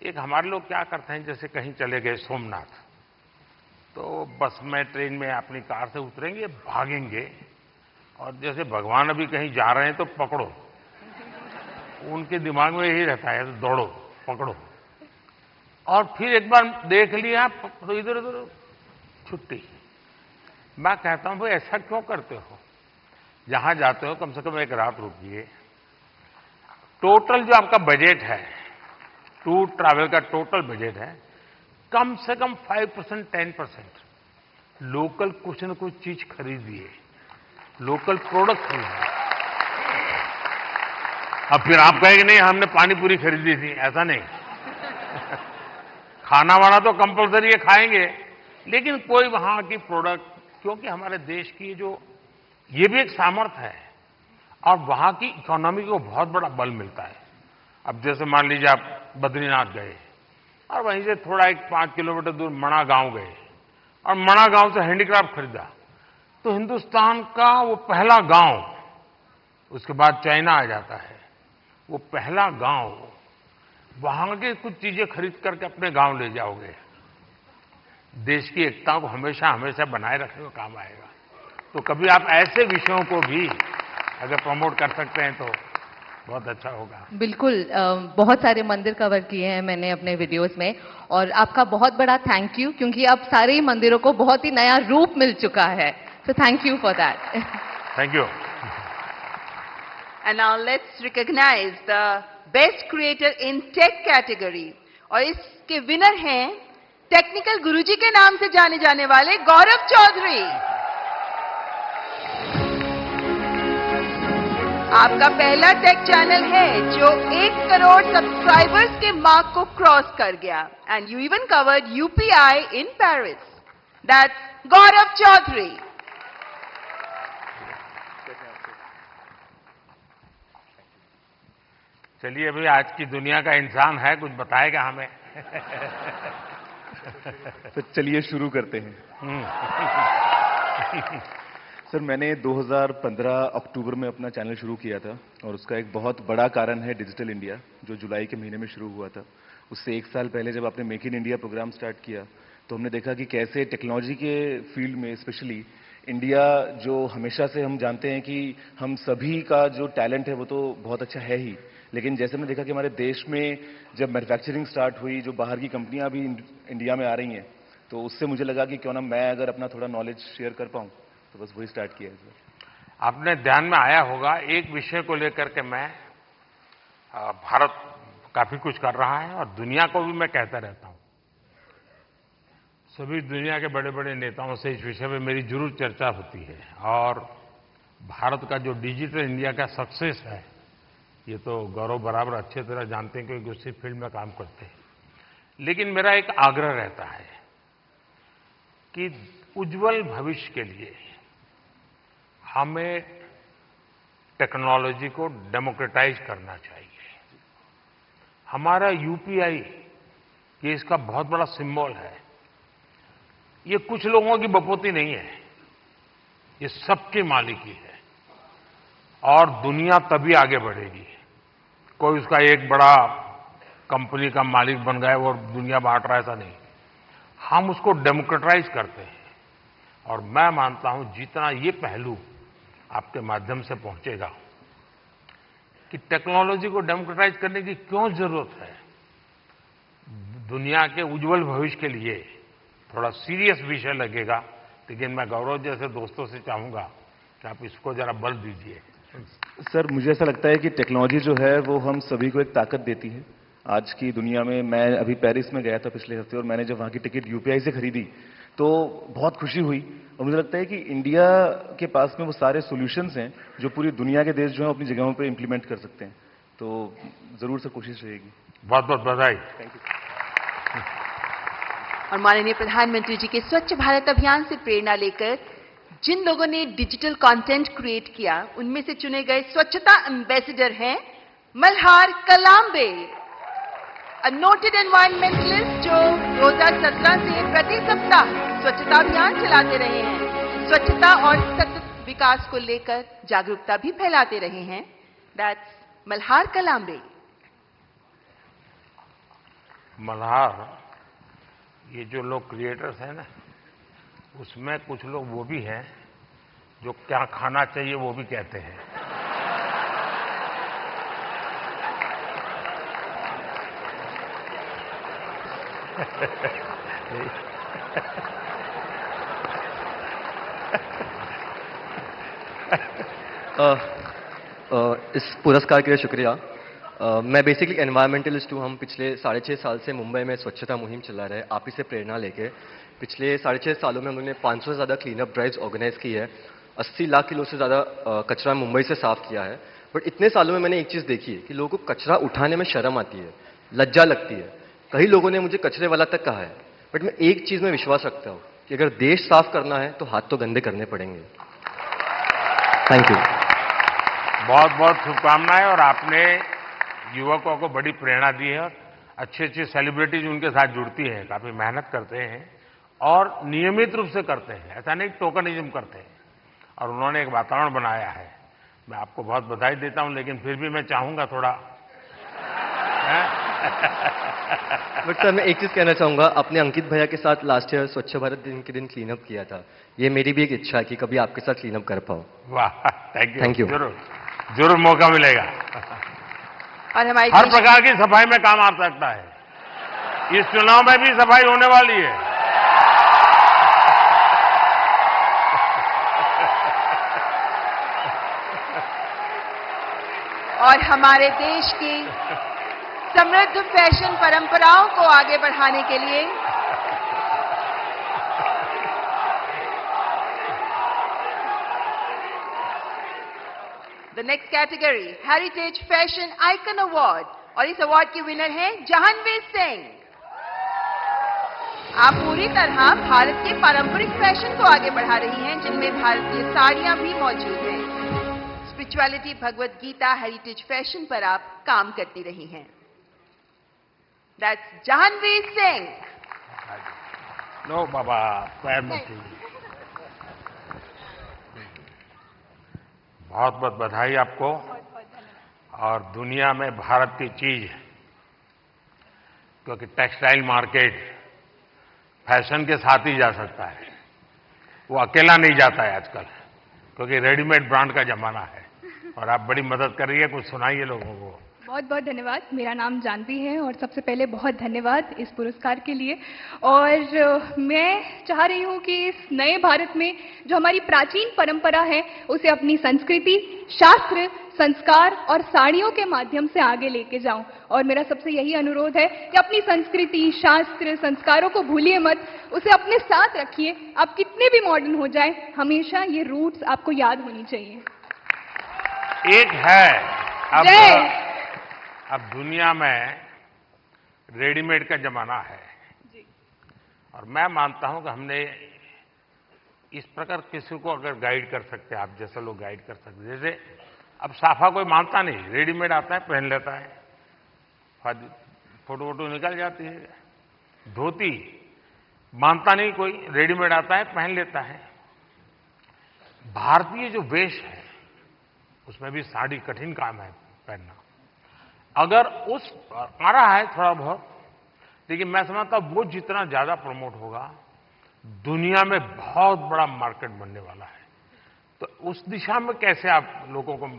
एक हमारे लोग क्या करते हैं, जैसे कहीं चले गए सोमनाथ, तो बस में ट्रेन में अपनी कार से उतरेंगे, भागेंगे, और जैसे भगवान अभी कहीं जा रहे हैं तो पकड़ो। उनके दिमाग में यही रहता है, तो दौड़ो, पकड़ो, और फिर एक बार देख लिया तो इधर उधर छुट्टी। मैं कहता हूं भाई ऐसा क्यों करते हो? जहां जाते हो कम से कम एक रात रुकिए। टोटल जो आपका बजट है, टूर ट्रैवल का टोटल बजट है, कम से कम 5% 10% लोकल कुछ न कुछ चीज खरीदिए, लोकल प्रोडक्ट खरीदिए। अब फिर आप कहेंगे नहीं हमने पानी पूरी खरीदी थी, ऐसा नहीं। खाना वाना तो कंपलसरी है, खाएंगे, लेकिन कोई वहां की प्रोडक्ट, क्योंकि हमारे देश की जो ये भी एक सामर्थ्य है और वहां की इकोनॉमी को बहुत बड़ा बल मिलता है। अब जैसे मान लीजिए आप बद्रीनाथ गए और वहीं से थोड़ा एक 5 किलोमीटर दूर मणा गांव गए और मणा गांव से हैंडीक्राफ्ट खरीदा, तो हिंदुस्तान का वो पहला गांव, उसके बाद चाइना आ जाता है, वो पहला गांव, वहां के कुछ चीजें खरीद करके अपने गांव ले जाओगे, देश की एकता को हमेशा हमेशा बनाए रखने का काम आएगा। तो कभी आप ऐसे विषयों को भी अगर प्रमोट कर सकते हैं तो बहुत अच्छा होगा। बिल्कुल, बहुत सारे मंदिर कवर किए हैं मैंने अपने वीडियोस में, और आपका बहुत बड़ा थैंक यू, क्योंकि अब सारे ही मंदिरों को बहुत ही नया रूप मिल चुका है। So thank you for that. Thank you. And now let's recognize the best creator in tech category. और इसके विनर हैं टेक्निकल गुरुजी के नाम से जाने जाने वाले गौरव चौधरी। आपका पहला टेक चैनल है जो 1 करोड़ सब्सक्राइबर्स के मार्क को क्रॉस कर गया, and you even covered UPI in Paris. That's Gaurav Chaudhary. चलिए, अभी आज की दुनिया का इंसान है, कुछ बताएगा हमें। तो चलिए शुरू करते हैं। सर मैंने 2015 अक्टूबर में अपना चैनल शुरू किया था और उसका एक बहुत बड़ा कारण है डिजिटल इंडिया, जो जुलाई के महीने में शुरू हुआ था। उससे 1 साल पहले जब आपने make in India programme start किया तो हमने देखा कि कैसे टेक्नोलॉजी के फील्ड में स्पेशली इंडिया, जो हमेशा से हम जानते हैं कि हम सभी का जो टैलेंट है वो तो बहुत अच्छा है ही, लेकिन जैसे हमने देखा कि हमारे देश में जब मैन्युफैक्चरिंग स्टार्ट हुई, जो बाहर की कंपनियां भी इंडिया में आ रही हैं, तो उससे मुझे लगा कि क्यों ना मैं अगर अपना थोड़ा नॉलेज शेयर कर पाऊं, तो बस वही स्टार्ट किया है सर। आपने ध्यान में आया होगा, एक विषय को लेकर के मैं भारत काफी कुछ कर रहा है और दुनिया को भी मैं कहता रहता हूं। सभी दुनिया के बड़े बड़े नेताओं से इस विषय में मेरी जरूर चर्चा होती है और भारत का जो डिजिटल इंडिया का सक्सेस है, ये तो गौरव बराबर अच्छे तरह जानते हैं क्योंकि उसी फील्ड में काम करते हैं। लेकिन मेरा एक आग्रह रहता है कि उज्जवल भविष्य के लिए हमें टेक्नोलॉजी को डेमोक्रेटाइज करना चाहिए। हमारा यूपीआई ये इसका बहुत बड़ा सिंबल है। ये कुछ लोगों की बपोती नहीं है, ये सबकी मालिकी है और दुनिया तभी आगे बढ़ेगी। कोई उसका एक बड़ा कंपनी का मालिक बन गया और दुनिया बांट रहा है, ऐसा नहीं। हम उसको डेमोक्रेटाइज करते हैं और मैं मानता हूं जितना ये पहलू आपके माध्यम से पहुंचेगा कि टेक्नोलॉजी को डेमोक्रेटाइज करने की क्यों जरूरत है, दुनिया के उज्जवल भविष्य के लिए थोड़ा सीरियस विषय लगेगा, लेकिन मैं गौरव जैसे दोस्तों से चाहूंगा कि आप इसको जरा बल दीजिए। सर मुझे ऐसा लगता है कि टेक्नोलॉजी जो है वो हम सभी को एक ताकत देती है आज की दुनिया में। मैं अभी पेरिस में गया था पिछले हफ्ते और मैंने जब वहां की टिकट यूपीआई से खरीदी तो बहुत खुशी हुई और मुझे लगता है कि इंडिया के पास में वो सारे सॉल्यूशंस हैं जो पूरी दुनिया के देश जो हैं अपनी जगहों पे इंप्लीमेंट कर सकते हैं। तो जरूर से कोशिश रहेगी। बहुत बहुत बधाई। Thank you. और माननीय प्रधानमंत्री जी के स्वच्छ भारत अभियान से प्रेरणा लेकर जिन लोगों ने डिजिटल कंटेंट क्रिएट किया, उनमें से चुने गए स्वच्छता एम्बेसडर हैं मल्हार कलाम्बे, अ नोटेड एनवायरमेंटलिस्ट जो 2017 से प्रति सप्ताह स्वच्छता अभियान चलाते रहे हैं, स्वच्छता और सतत विकास को लेकर जागरूकता भी फैलाते रहे हैं। दैट्स मल्हार कलाम्बे। मल्हार, ये जो लोग क्रिएटर्स हैं ना, उसमें कुछ लोग वो भी हैं जो क्या खाना चाहिए वो भी कहते हैं। इस पुरस्कार के लिए शुक्रिया। मैं बेसिकली एनवायरमेंटलिस्ट हूँ। हम पिछले 6.5 साल से मुंबई में स्वच्छता मुहिम चला रहे हैं, आप ही से प्रेरणा लेके। पिछले 6.5 सालों में हम लोगों ने 500 से ज़्यादा क्लीनअप ड्राइव्स ऑर्गेनाइज की है, 80 लाख किलो से ज़्यादा कचरा मुंबई से साफ किया है। बट इतने सालों में मैंने एक चीज़ देखी है कि लोगों को कचरा उठाने में शर्म आती है, लज्जा लगती है। कई लोगों ने मुझे कचरे वाला तक कहा है, बट मैं एक चीज़ में विश्वास रखता हूँ कि अगर देश साफ करना है तो हाथ तो गंदे करने पड़ेंगे। Thank you. बहुत बहुत शुभकामनाएं। और आपने युवकों को बड़ी प्रेरणा दी है और अच्छी अच्छी सेलिब्रिटीज उनके साथ जुड़ती हैं, काफी मेहनत करते हैं और नियमित रूप से करते हैं, ऐसा नहीं टोकनिज्म करते हैं। और उन्होंने एक वातावरण बनाया है। मैं आपको बहुत बधाई देता हूं, लेकिन फिर भी मैं चाहूंगा थोड़ा बट सर मैं एक चीज कहना चाहूंगा, अपने अंकित भैया के साथ लास्ट ईयर स्वच्छ भारत दिन के दिन क्लीनअप किया था। ये मेरी भी एक इच्छा है कि कभी आपके साथ क्लीनअप कर पाऊं। वाह, थैंक यू। जरूर जरूर मौका मिलेगा। और हमारी हर प्रकार की सफाई में काम आ सकता है। इस चुनाव में भी सफाई होने वाली है। और हमारे देश की समृद्ध फैशन परंपराओं को आगे बढ़ाने के लिए the next category heritage fashion icon award, और इस अवार्ड की विनर है जहानवीर सिंह। आप पूरी तरह भारत के पारंपरिक फैशन को आगे बढ़ा रही हैं, जिनमें भारतीय साड़ियां भी मौजूद हैं। Spirituality, Bhagavad Gita, heritage fashion पर आप काम करती रही हैं। दैट्स जहानवीर सिंह। लो बाबा, पैर मत छूइए। बहुत बहुत बधाई आपको। और दुनिया में भारत की चीज, क्योंकि टेक्सटाइल मार्केट फैशन के साथ ही जा सकता है, वो अकेला नहीं जाता है आजकल, क्योंकि रेडीमेड ब्रांड का जमाना है। और आप बड़ी मदद कर रही है, कुछ सुनाइए लोगों को। बहुत बहुत धन्यवाद। मेरा नाम जानवी है और सबसे पहले बहुत धन्यवाद इस पुरस्कार के लिए। और मैं चाह रही हूँ कि इस नए भारत में जो हमारी प्राचीन परंपरा है उसे अपनी संस्कृति, शास्त्र, संस्कार और साड़ियों के माध्यम से आगे लेके जाऊं। और मेरा सबसे यही अनुरोध है कि अपनी संस्कृति, शास्त्र, संस्कारों को भूलिए मत, उसे अपने साथ रखिए। आप कितने भी मॉडर्न हो जाए, हमेशा ये रूट्स आपको याद होनी चाहिए। एक है अब दुनिया में रेडीमेड का जमाना है जी। और मैं मानता हूं कि हमने इस प्रकार किसी को अगर गाइड कर सकते, आप जैसे लोग गाइड कर सकते, जैसे अब साफा कोई मानता नहीं, रेडीमेड आता है पहन लेता है, फोटो वोटो निकल जाती है। धोती मानता नहीं कोई, रेडीमेड आता है पहन लेता है। भारतीय जो वेश है उसमें भी साड़ी कठिन काम है पहनना। अगर उस आ रहा है थोड़ा बहुत, लेकिन मैं समझता हूं वो जितना ज्यादा प्रमोट होगा, दुनिया में बहुत बड़ा मार्केट बनने वाला है। तो उस दिशा में कैसे आप लोगों को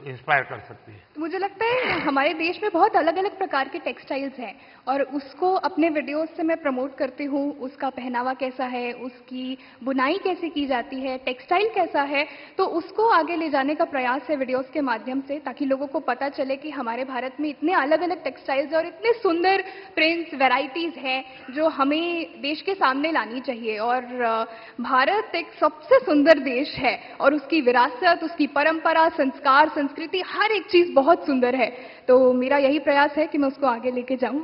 इंस्पायर कर सकती है? मुझे लगता है हमारे देश में बहुत अलग अलग प्रकार के टेक्सटाइल्स हैं और उसको अपने वीडियोस से मैं प्रमोट करती हूँ। उसका पहनावा कैसा है, उसकी बुनाई कैसे की जाती है, टेक्सटाइल कैसा है, तो उसको आगे ले जाने का प्रयास है वीडियोस के माध्यम से, ताकि लोगों को पता चले कि हमारे भारत में इतने अलग अलग टेक्सटाइल्स और इतने सुंदर प्रिंट्स, वेराइटीज हैं जो हमें देश के सामने लानी चाहिए। और भारत एक सबसे सुंदर देश है और उसकी विरासत, उसकी परंपरा, संस्कार, संस्कृति, हर एक चीज बहुत सुंदर है। तो मेरा यही प्रयास है कि मैं उसको आगे लेके जाऊं।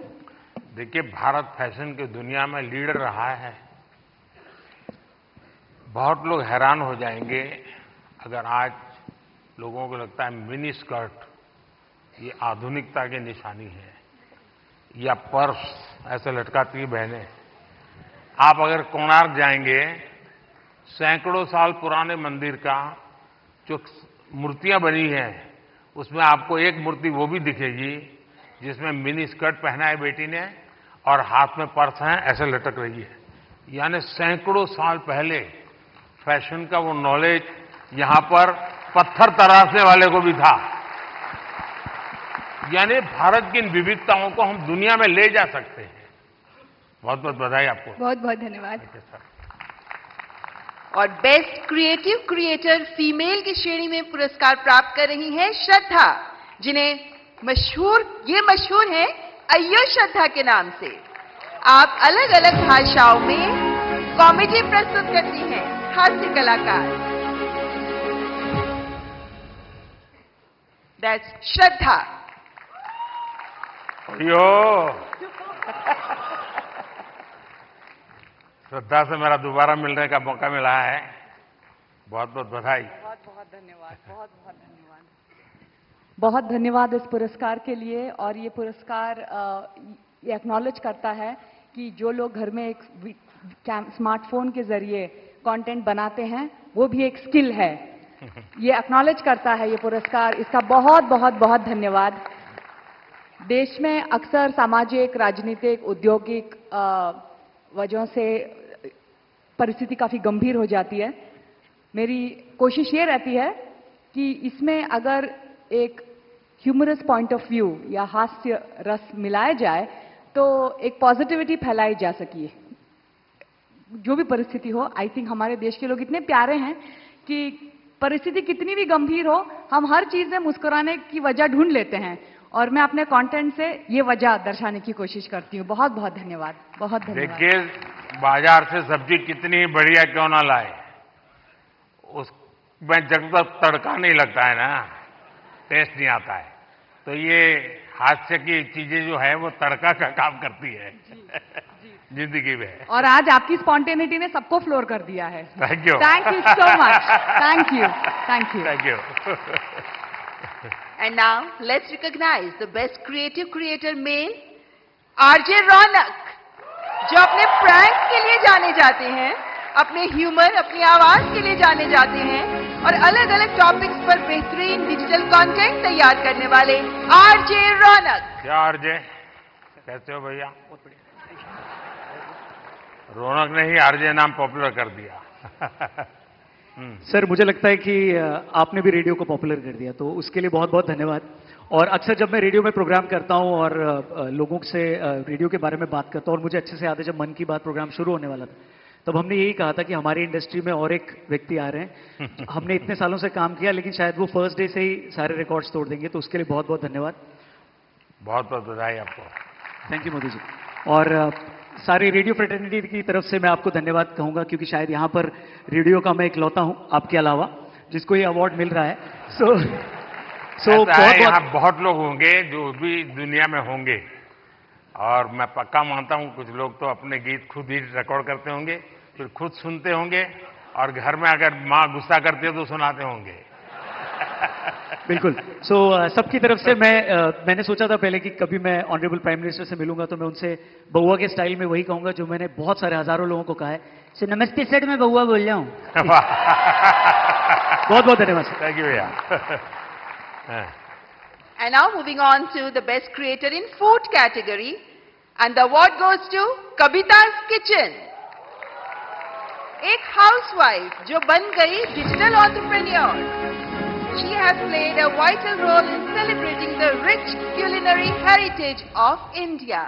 देखिए, भारत फैशन की दुनिया में लीडर रहा है। बहुत लोग हैरान हो जाएंगे अगर आज लोगों को लगता है मिनी स्कर्ट ये आधुनिकता की निशानी है, या पर्स ऐसे लटकाती बहनें। आप अगर कोणार्क जाएंगे, सैकड़ों साल पुराने मंदिर का जो मूर्तियां बनी हैं, उसमें आपको एक मूर्ति वो भी दिखेगी जिसमें मिनी स्कर्ट पहना है बेटी ने और हाथ में पर्स है, ऐसे लटक रही है। यानी सैकड़ों साल पहले फैशन का वो नॉलेज यहां पर पत्थर तराशने वाले को भी था। यानी भारत की इन विविधताओं को हम दुनिया में ले जा सकते हैं। बहुत बहुत बधाई आपको। बहुत बहुत धन्यवाद। और बेस्ट क्रिएटिव क्रिएटर फीमेल की श्रेणी में पुरस्कार प्राप्त कर रही हैं श्रद्धा, जिन्हें मशहूर है अय्यो श्रद्धा के नाम से। आप अलग अलग भाषाओं में कॉमेडी प्रस्तुत करती हैं, हास्य कलाकार। दैट्स श्रद्धा। अय्यो श्रद्धा से मेरा दोबारा मिलने का मौका मिला है। बहुत बहुत बधाई। बहुत बहुत धन्यवाद। बहुत बहुत धन्यवाद। बहुत धन्यवाद इस पुरस्कार के लिए। और ये पुरस्कार ये एक्नॉलेज करता है कि जो लोग घर में एक स्मार्टफोन के जरिए कंटेंट बनाते हैं, वो भी एक स्किल है। ये एक्नॉलेज करता है ये पुरस्कार। इसका बहुत बहुत बहुत धन्यवाद। देश में अक्सर सामाजिक, राजनीतिक, औद्योगिक वजहों से परिस्थिति काफी गंभीर हो जाती है। मेरी कोशिश ये रहती है कि इसमें अगर एक ह्यूमरस पॉइंट ऑफ व्यू या हास्य रस मिलाया जाए तो एक पॉजिटिविटी फैलाई जा सके। जो भी परिस्थिति हो, आई थिंक हमारे देश के लोग इतने प्यारे हैं कि परिस्थिति कितनी भी गंभीर हो, हम हर चीज में मुस्कुराने की वजह ढूंढ लेते हैं। और मैं अपने कंटेंट से ये वजह दर्शाने की कोशिश करती हूँ। बहुत बहुत धन्यवाद। बहुत धन्यवाद। देखिए, बाजार से सब्जी कितनी बढ़िया क्यों ना लाए, उसमें जब तक तड़का नहीं लगता है ना, टेस्ट नहीं आता है। तो ये हास्य की चीजें जो है वो तड़का का काम करती है जिंदगी में। और आज आपकी स्पॉन्टेनिटी ने सबको फ्लोर कर दिया है। Thank you. Thank you so much. Thank you. Thank you. Thank you. And now let's recognize the best creative creator male, RJ Raunak, जो अपने प्रैंक के लिए जाने जाते हैं, अपने ह्यूमर, अपनी आवाज के लिए जाने जाते हैं। और अलग अलग टॉपिक्स पर बेहतरीन डिजिटल कंटेंट तैयार करने वाले आरजे रौनक। क्या आरजे, कैसे हो भैया? रौनक ने ही आरजे नाम पॉपुलर कर दिया। सर, मुझे लगता है कि आपने भी रेडियो को पॉपुलर कर दिया, तो उसके लिए बहुत बहुत धन्यवाद। और अक्सर जब मैं रेडियो में प्रोग्राम करता हूं और लोगों से रेडियो के बारे में बात करता हूं, और मुझे अच्छे से याद है जब मन की बात प्रोग्राम शुरू होने वाला था, तब हमने यही कहा था कि हमारी इंडस्ट्री में और एक व्यक्ति आ रहे हैं। हमने इतने सालों से काम किया, लेकिन शायद वो फर्स्ट डे से ही सारे रिकॉर्ड्स तोड़ देंगे, तो उसके लिए बहुत बहुत धन्यवाद। बहुत बहुत बधाई आपको। Thank you Modi ji. और सारी रेडियो फ्रेटर्निटी की तरफ से मैं आपको धन्यवाद कहूंगा, क्योंकि शायद यहां पर रेडियो का मैं इकलौता हूं आपके अलावा जिसको ये अवार्ड मिल रहा है। यहाँ बहुत लोग होंगे जो भी दुनिया में होंगे, और मैं पक्का मानता हूं कुछ लोग तो अपने गीत खुद ही रिकॉर्ड करते होंगे, फिर खुद सुनते होंगे, और घर में अगर माँ गुस्सा करती है तो सुनाते होंगे। बिल्कुल। सबकी तरफ से मैंने सोचा था पहले कि कभी मैं ऑनरेबल प्राइम मिनिस्टर से मिलूंगा तो मैं उनसे बउआ के स्टाइल में वही कहूंगा जो मैंने बहुत सारे हजारों लोगों को कहा है, सो नमस्ते सर, मैं बउआ बोल रहा हूँ। बहुत बहुत धन्यवाद सर। थैंक यू भैया। And now moving on to the best creator in food category, and the award goes to Kavita's Kitchen. एक हाउसवाइफ जो बन गई digital entrepreneur. She has played a vital role in celebrating the rich culinary heritage of India.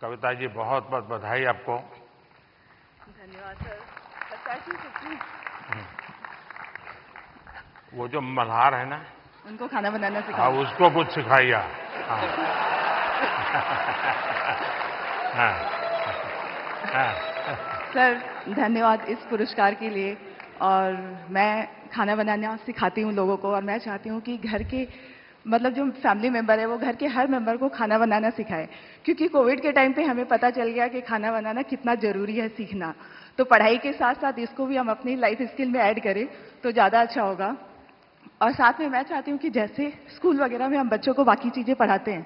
Kavita ji, बहुत बहुत बधाई आपको। धन्यवाद sir. वो जो मल्हार है ना, उनको खाना बनाना हाँ, सिखाओ। उसको कुछ सिखाइए। सर, धन्यवाद इस पुरस्कार के लिए। और मैं खाना बनाना सिखाती हूँ लोगों को, और मैं चाहती हूँ कि घर के मतलब जो फैमिली मेंबर है वो घर के हर मेंबर को खाना बनाना सिखाए, क्योंकि कोविड के टाइम पे हमें पता चल गया कि खाना बनाना कितना जरूरी है सीखना। तो पढ़ाई के साथ साथ इसको भी हम अपनी लाइफ स्किल में ऐड करें तो ज़्यादा अच्छा होगा। और साथ में मैं चाहती हूँ कि जैसे स्कूल वगैरह में हम बच्चों को बाकी चीज़ें पढ़ाते हैं,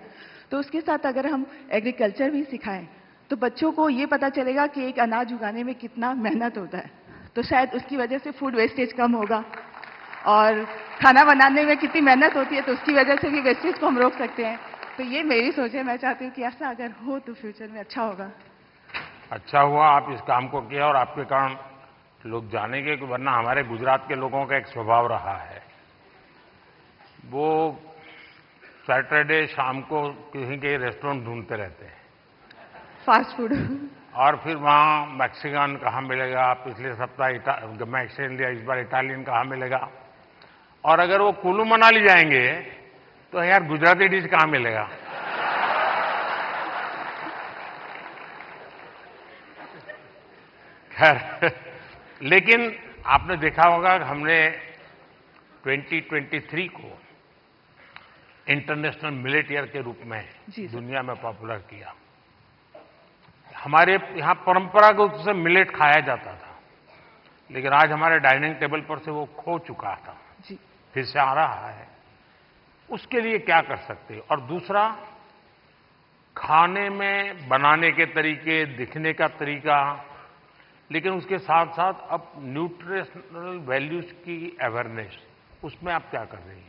तो उसके साथ अगर हम एग्रीकल्चर भी सिखाएं तो बच्चों को ये पता चलेगा कि एक अनाज उगाने में कितना मेहनत होता है, तो शायद उसकी वजह से फूड वेस्टेज कम होगा। और खाना बनाने में कितनी मेहनत होती है, तो उसकी वजह से भी वेस्टेज को हम रोक सकते हैं। तो ये मेरी सोच है, मैं चाहती हूँ कि ऐसा अगर हो तो फ्यूचर में अच्छा होगा। अच्छा हुआ आप इस काम को किया, और आपके कारण लोग जानेंगे, कि वरना हमारे गुजरात के लोगों का एक स्वभाव रहा है, वो सैटरडे शाम को कहीं के रेस्टोरेंट ढूंढते रहते हैं, फास्ट फूड। और फिर वहाँ मैक्सिकन कहाँ मिलेगा, पिछले सप्ताह मैक्सिकन लिया, इस बार इटालियन कहाँ मिलेगा। और अगर वो कुल्लू मनाली जाएंगे तो यार गुजराती डिश कहाँ मिलेगा। खैर, लेकिन आपने देखा होगा कि हमने 2023 को इंटरनेशनल मिलेट ईयर के रूप में दुनिया में पॉपुलर किया। हमारे यहाँ परंपरागत रूप से मिलेट खाया जाता था, लेकिन आज हमारे डाइनिंग टेबल पर से वो खो चुका था, फिर से आ रहा है। उसके लिए क्या कर सकते हैं? और दूसरा, खाने में बनाने के तरीके, दिखने का तरीका, लेकिन उसके साथ साथ अब न्यूट्रिशनल वैल्यूज की अवेयरनेस, उसमें आप क्या कर रही हैं?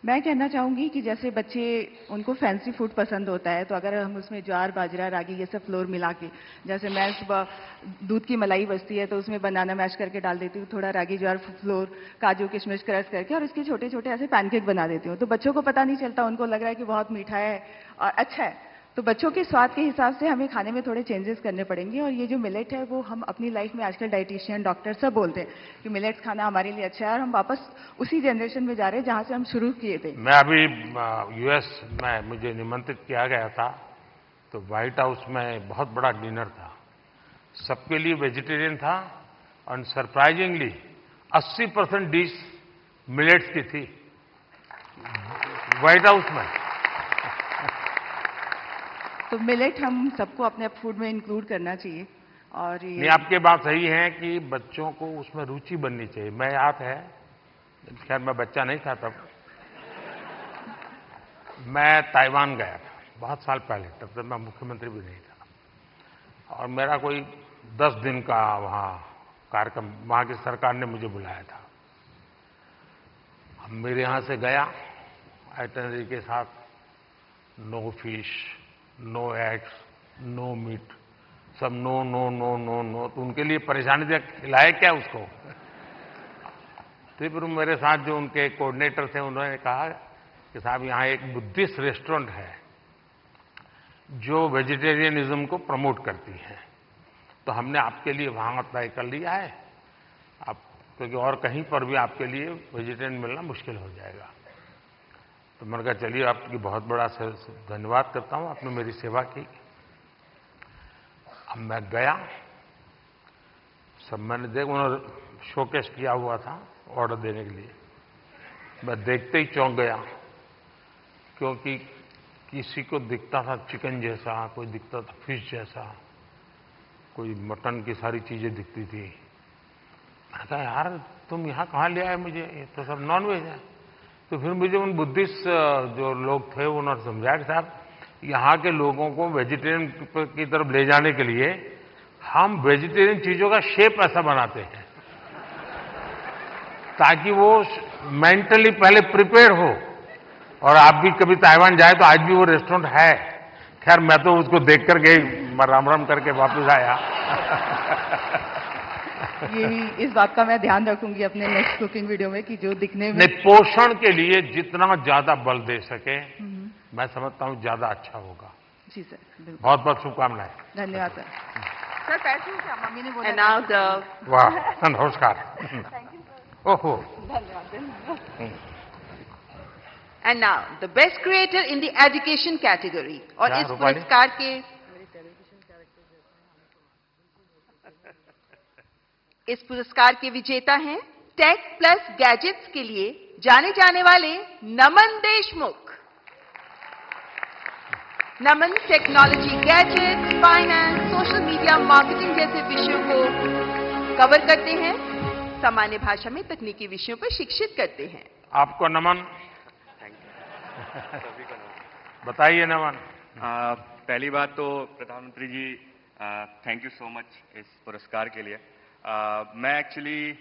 मैं कहना चाहूंगी कि जैसे बच्चे, उनको फैंसी फूड पसंद होता है, तो अगर हम उसमें ज्वार, बाजरा, रागी ये सब फ्लोर मिला के, जैसे मैं सुबह दूध की मलाई बचती है तो उसमें बनाना मैश करके डाल देती हूँ, थोड़ा रागी, ज्वार फ्लोर, काजू किशमिश क्रश करके, और इसके छोटे छोटे ऐसे पैनकेक बना देती हूँ। तो बच्चों को पता नहीं चलता, उनको लग रहा है कि बहुत मीठा है और अच्छा है। तो बच्चों के स्वाद के हिसाब से हमें खाने में थोड़े चेंजेस करने पड़ेंगे। और ये जो मिलेट है वो हम अपनी लाइफ में आजकल डाइटिशियन, डॉक्टर सब बोलते हैं कि मिलेट्स खाना हमारे लिए अच्छा है, और हम वापस उसी जनरेशन में जा रहे हैं जहां से हम शुरू किए थे। मैं अभी यूएस में, मुझे निमंत्रित किया गया था, तो व्हाइट हाउस में बहुत बड़ा डिनर था, सबके लिए वेजिटेरियन था, और सरप्राइजिंगली 80% डिश मिलेट्स की थी व्हाइट हाउस में। तो मिलेट हम सबको अपने फूड में इंक्लूड करना चाहिए। और ये आपकी बात सही है कि बच्चों को उसमें रुचि बननी चाहिए। मैं याद है, खैर मैं बच्चा नहीं था तब, मैं ताइवान गया था बहुत साल पहले, तब तक मैं मुख्यमंत्री भी नहीं था, और मेरा कोई 10 दिन का वहाँ कार्यक्रम, वहाँ की सरकार ने मुझे बुलाया था। अब मेरे यहाँ से गया आइटनरी के साथ, no fish, no eggs, no meat, सब no no no no no. तो उनके लिए परेशानी थी, खिलाए क्या उसको। तो फिर मेरे साथ जो उनके कोऑर्डिनेटर थे उन्होंने कहा कि साहब यहाँ एक बुद्धिस्ट रेस्टोरेंट है जो वेजिटेरियनिज्म को प्रमोट करती है, तो हमने आपके लिए वहां तय कर लिया है, आप क्योंकि और कहीं पर भी आपके लिए वेजिटेरियन मिलना मुश्किल हो जाएगा। तो मैंने कहा चलिए आपकी बहुत बड़ा धन्यवाद करता हूं, आपने मेरी सेवा की। अब मैं गया, सब मैंने देखा, उन्होंने शोकेस किया हुआ था ऑर्डर देने के लिए। मैं देखते ही चौंक गया, क्योंकि किसी को दिखता था चिकन जैसा, कोई दिखता था फिश जैसा, कोई मटन की सारी चीजें दिखती थी। मैंने कहा यार तुम यहाँ कहाँ ले आए मुझे, ये तो सब नॉन वेज है। तो फिर मुझे उन बुद्धिस्ट जो लोग थे उन्होंने समझाया कि साहब यहाँ के लोगों को वेजिटेरियन की तरफ ले जाने के लिए हम वेजिटेरियन चीजों का शेप ऐसा बनाते हैं ताकि वो मेंटली पहले प्रिपेयर हो। और आप भी कभी ताइवान जाए तो आज भी वो रेस्टोरेंट है। खैर मैं तो उसको देख करके राम राम करके वापस आया। यही इस बात का मैं ध्यान रखूंगी अपने नेक्स्ट कुकिंग वीडियो में कि जो दिखने में नहीं, पोषण के लिए जितना ज्यादा बल दे सके मैं समझता हूं ज्यादा अच्छा होगा। जी सर, बिल्कुल। बहुत बहुत शुभकामनाएं। धन्यवाद सर। सर पैसे क्या मम्मी ने बोला? And now the वाह नमस्कार। ओहो, धन्यवाद। And now the best creator in the education category, और क्या, इस रूपाली? पुरस्कार के इस पुरस्कार के विजेता हैं टेक प्लस गैजेट्स के लिए जाने जाने वाले Naman Deshmukh. Naman technology, gadgets, finance, social media, marketing जैसे विषयों को कवर करते हैं, सामान्य भाषा में तकनीकी विषयों पर शिक्षित करते हैं। आपको नमन। बताइए नमन। पहली बात तो प्रधानमंत्री जी थैंक यू सो मच इस पुरस्कार के लिए। मैं एक्चुअली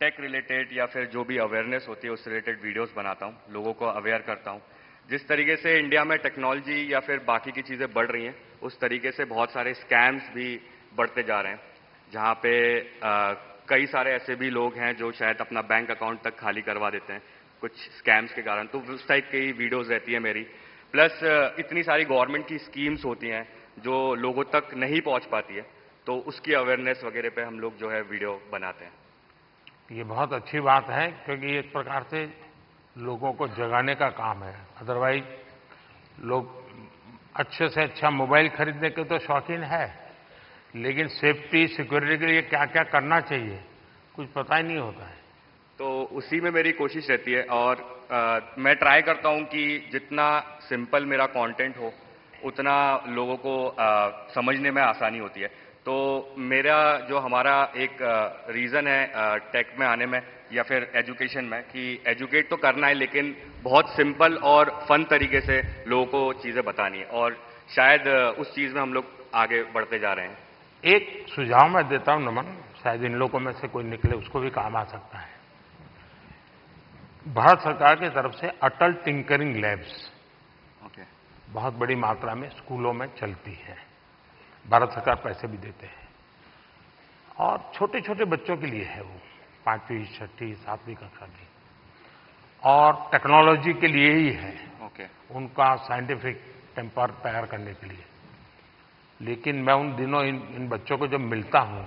टेक रिलेटेड या फिर जो भी अवेयरनेस होती है उस रिलेटेड वीडियोस बनाता हूँ, लोगों को अवेयर करता हूँ। जिस तरीके से इंडिया में टेक्नोलॉजी या फिर बाकी की चीज़ें बढ़ रही हैं उस तरीके से बहुत सारे स्कैम्स भी बढ़ते जा रहे हैं, जहाँ पे कई सारे ऐसे भी लोग हैं जो शायद अपना बैंक अकाउंट तक खाली करवा देते हैं कुछ स्कैम्स के कारण। तो उस टाइप की वीडियोस रहती है मेरी। प्लस इतनी सारी गवर्नमेंट की स्कीम्स होती हैं जो लोगों तक नहीं पहुंच पाती है, तो उसकी अवेयरनेस वगैरह पे हम लोग जो है वीडियो बनाते हैं। ये बहुत अच्छी बात है, क्योंकि एक प्रकार से लोगों को जगाने का काम है। अदरवाइज लोग अच्छे से अच्छा मोबाइल खरीदने के तो शौकीन है, लेकिन सेफ्टी सिक्योरिटी के लिए क्या क्या करना चाहिए कुछ पता ही नहीं होता है। तो उसी में मेरी कोशिश रहती है और मैं ट्राई करता हूं कि जितना सिंपल मेरा कंटेंट हो उतना लोगों को समझने में आसानी होती है। तो मेरा जो हमारा एक रीज़न है टेक में आने में या फिर एजुकेशन में कि एजुकेट तो करना है लेकिन बहुत सिंपल और फन तरीके से लोगों को चीज़ें बतानी है, और शायद उस चीज़ में हम लोग आगे बढ़ते जा रहे हैं। एक सुझाव मैं देता हूं नमन, शायद इन लोगों में से कोई निकले उसको भी काम आ सकता है। भारत सरकार की तरफ से अटल टिंकरिंग लैब्स बहुत बड़ी मात्रा में स्कूलों में चलती है। भारत सरकार पैसे भी देते हैं और छोटे छोटे बच्चों के लिए है, वो 5वीं 6वीं 7वीं कक्षा की, और टेक्नोलॉजी के लिए ही है। उनका साइंटिफिक टेम्पर तैयार करने के लिए। लेकिन मैं उन दिनों इन बच्चों को जब मिलता हूं,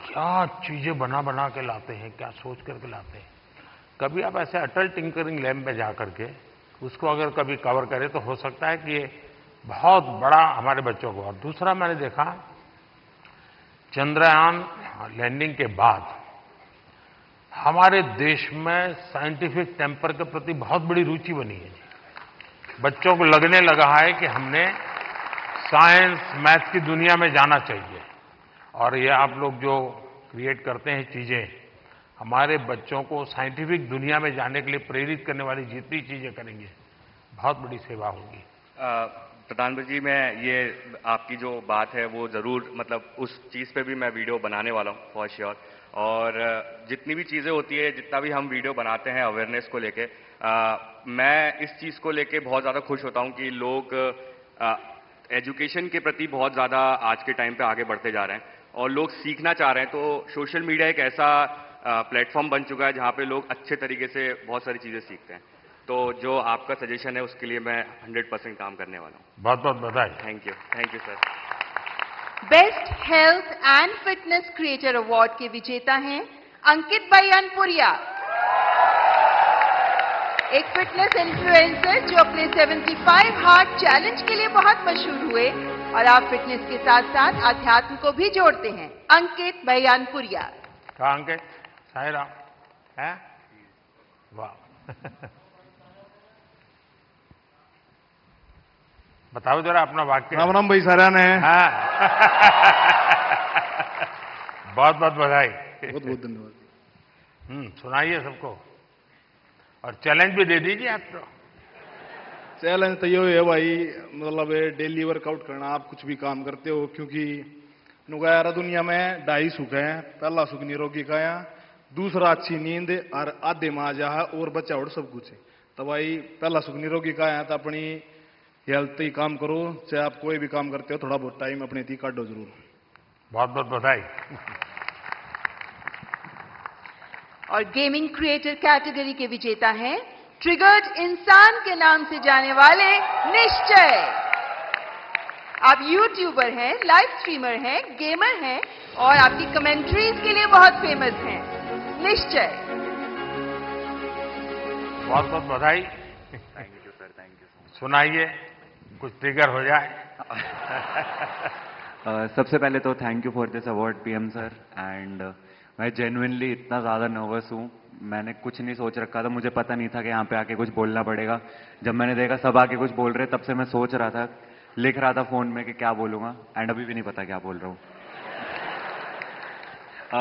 क्या चीजें बना बना के लाते हैं, क्या सोच करके लाते हैं। कभी आप ऐसे अटल टिंकरिंग लैब में जाकर के उसको अगर कभी कवर करें तो हो सकता है कि ये बहुत बड़ा हमारे बच्चों को। और दूसरा मैंने देखा, चंद्रयान लैंडिंग के बाद हमारे देश में साइंटिफिक टेम्पर के प्रति बहुत बड़ी रुचि बनी है। बच्चों को लगने लगा है कि हमने साइंस मैथ की दुनिया में जाना चाहिए, और ये आप लोग जो क्रिएट करते हैं चीजें, हमारे बच्चों को साइंटिफिक दुनिया में जाने के लिए प्रेरित करने वाली जितनी चीजें करेंगे बहुत बड़ी सेवा होगी। प्रधानमंत्री जी, मैं ये आपकी जो बात है वो ज़रूर मतलब उस चीज़ पे भी मैं वीडियो बनाने वाला हूँ फॉर श्योर। और जितनी भी चीज़ें होती है, जितना भी हम वीडियो बनाते हैं अवेयरनेस को लेके, मैं इस चीज़ को लेके बहुत ज़्यादा खुश होता हूँ कि लोग एजुकेशन के प्रति बहुत ज़्यादा आज के टाइम पे आगे बढ़ते जा रहे हैं और लोग सीखना चाह रहे हैं। तो सोशल मीडिया एक ऐसा प्लेटफॉर्म बन चुका है जहाँ पे लोग अच्छे तरीके से बहुत सारी चीज़ें सीखते हैं। तो जो आपका सजेशन है उसके लिए मैं 100% काम करने वाला हूँ। बहुत बहुत बधाई। Thank you sir. Best health and fitness creator award के विजेता हैं अंकित भाई अनपुरिया, एक फिटनेस इन्फ्लुएंसर जो अपने 75 हार्ट चैलेंज के लिए बहुत मशहूर हुए और आप फिटनेस के साथ साथ अध्यात्म को भी जोड़ते हैं। अंकित भाई अनपुरिया। कहा अंकित? साई राम है? वाह। बताओ जरा अपना वाक्य। राम राम भाई सारा ने। हाँ। बहुत बहुत बधाई। बहुत बहुत धन्यवाद। सुनाइए सबको और चैलेंज भी दे दीजिए आप तो। चैलेंज तो ये है भाई, मतलब डेली वर्कआउट करना। आप कुछ भी काम करते हो, क्योंकि नुगारा दुनिया में 2.5 सुख है। पहला सुख निरोगी काया, दूसरा अच्छी नींद और आधे में आ जा है और बच्चा और सब कुछ है। तो भाई पहला सुख निरोगी काया, तो अपनी हेल्थ ही काम करो। चाहे आप कोई भी काम करते हो, थोड़ा बहुत टाइम अपने थी काटो जरूर। बहुत बहुत बधाई। और गेमिंग क्रिएटर कैटेगरी के विजेता हैं ट्रिगर्ड इंसान के नाम से जाने वाले निश्चय। आप यूट्यूबर हैं, लाइव स्ट्रीमर हैं, गेमर हैं और आपकी कमेंट्रीज के लिए बहुत फेमस हैं। निश्चय। बहुत बहुत बधाई। Thank you sir, thank you. सुनाइए, कुछ ट्रिगर हो जाए। सबसे पहले तो thank you for this award PM sir. And मैं जेन्युइनली इतना ज़्यादा नर्वस हूँ, मैंने कुछ नहीं सोच रखा था। मुझे पता नहीं था कि यहाँ पे आके कुछ बोलना पड़ेगा। जब मैंने देखा सब आके कुछ बोल रहे, तब से मैं सोच रहा था, लिख रहा था फ़ोन में कि क्या बोलूँगा, एंड अभी भी नहीं पता क्या बोल रहा हूँ।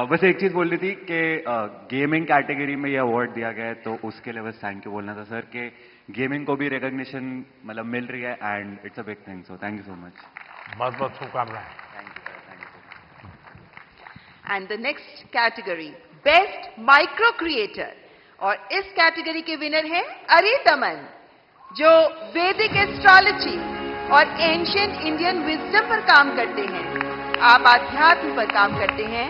बस एक चीज़ बोलनी थी कि गेमिंग कैटेगरी में ये अवार्ड दिया गया है, तो उसके लिए बस थैंक यू बोलना था सर कि गेमिंग को भी रिकॉग्निशन मतलब मिल रही है and it's a big thing. So thank you so much. बहुत बहुत शुभकामनाएं। And the next category best micro creator, और इस कैटेगरी के विनर हैं अरिदमन, जो वैदिक एस्ट्रोलॉजी और एंशिएंट इंडियन विजडम पर काम करते हैं। आप आध्यात्म पर काम करते हैं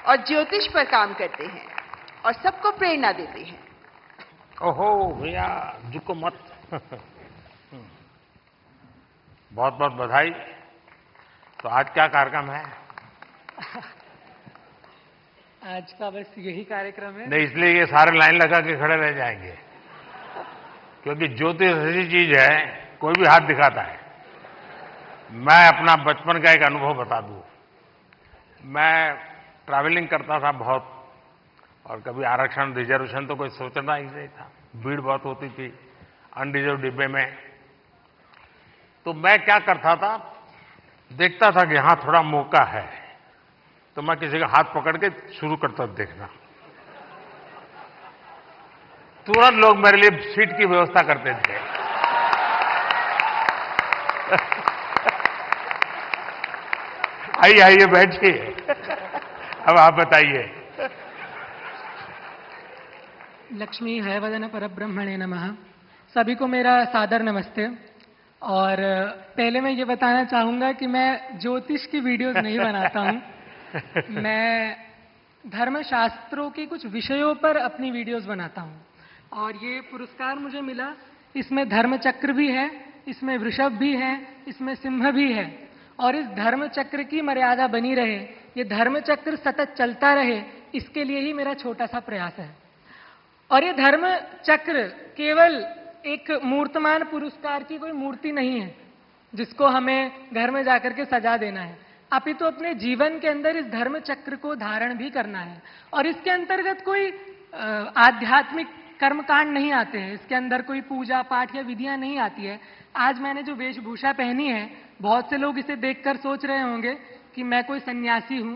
और ज्योतिष पर काम करते हैं और सबको प्रेरणा देते हैं। ओहो भैया झुको मत। बहुत बहुत बधाई। तो आज क्या कार्यक्रम है? आज का बस यही कार्यक्रम है। नहीं, इसलिए ये सारे लाइन लगा के खड़े रह जाएंगे, क्योंकि ज्योतिष ऐसी चीज है, कोई भी हाथ दिखाता है। मैं अपना बचपन का एक अनुभव बता दूं। मैं ट्रैवलिंग करता था बहुत, और कभी आरक्षण रिजर्वेशन तो कोई सोचना ही नहीं था। भीड़ बहुत होती थी अनरिजर्व डिब्बे में। तो मैं क्या करता था, देखता था कि यहां थोड़ा मौका है, तो मैं किसी का हाथ पकड़ के शुरू करता देखना। तुरंत लोग मेरे लिए सीट की व्यवस्था करते थे। आइए आइए बैठिए। अब आप बताइए। लक्ष्मी हयवदन परब्रह्मणे नमः। सभी को मेरा सादर नमस्ते। और पहले मैं ये बताना चाहूंगा कि मैं ज्योतिष की वीडियोस नहीं बनाता हूं। मैं धर्मशास्त्रों के कुछ विषयों पर अपनी वीडियोस बनाता हूं। और ये पुरस्कार मुझे मिला, इसमें धर्मचक्र भी है, इसमें वृषभ भी है, इसमें सिंह भी है। और इस धर्मचक्र की मर्यादा बनी रहे, ये धर्मचक्र सतत चलता रहे, इसके लिए ही मेरा छोटा सा प्रयास है। और ये धर्मचक्र केवल एक मूर्तमान पुरस्कार की कोई मूर्ति नहीं है जिसको हमें घर में जाकर के सजा देना है। अपितु अपने जीवन के अंदर इस धर्म चक्र को धारण भी करना है। और इसके अंतर्गत कोई आध्यात्मिक कर्मकांड नहीं आते हैं, इसके अंदर कोई पूजा पाठ या विधियां नहीं आती है। आज मैंने जो वेशभूषा पहनी है, बहुत से लोग इसे देखकर सोच रहे होंगे कि मैं कोई सन्यासी हूं,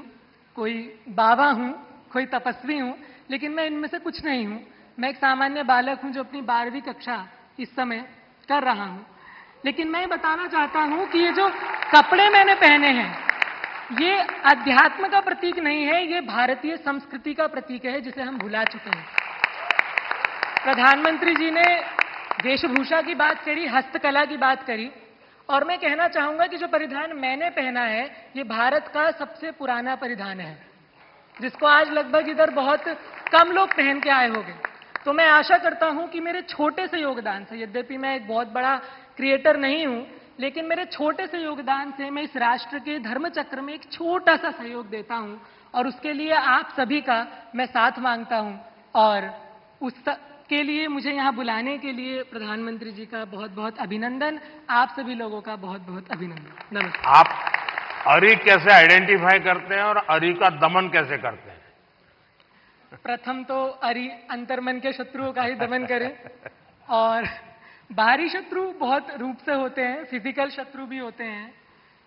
कोई बाबा हूं, कोई तपस्वी हूं, लेकिन मैं इनमें से कुछ नहीं हूं। मैं एक सामान्य बालक हूं जो अपनी 12वीं कक्षा इस समय कर रहा हूं। लेकिन मैं बताना चाहता हूं कि ये जो कपड़े मैंने पहने हैं, ये अध्यात्म का प्रतीक नहीं है, ये भारतीय संस्कृति का प्रतीक है, जिसे हम भुला चुके हैं। प्रधानमंत्री जी ने वेशभूषा की बात करी, हस्तकला की बात करी, और मैं कहना चाहूंगा कि जो परिधान मैंने पहना है, ये भारत का सबसे पुराना परिधान है, जिसको आज लगभग इधर बहुत कम लोग पहन के आए होंगे। तो मैं आशा करता हूं कि मेरे छोटे से योगदान से, यद्यपि मैं एक बहुत बड़ा क्रिएटर नहीं हूं, लेकिन मेरे छोटे से योगदान से मैं इस राष्ट्र के धर्म चक्र में एक छोटा सा सहयोग देता हूं, और उसके लिए आप सभी का मैं साथ मांगता हूं। और उसके लिए मुझे यहाँ बुलाने के लिए प्रधानमंत्री जी का बहुत बहुत अभिनंदन, आप सभी लोगों का बहुत बहुत अभिनंदन। नमस्कार। आप अरी कैसे आइडेंटिफाई करते हैं और अरी का दमन कैसे करते हैं? प्रथम तो अरी अंतर्मन के शत्रुओं का ही दमन करें, और बाहरी शत्रु बहुत रूप से होते हैं, फिजिकल शत्रु भी होते हैं,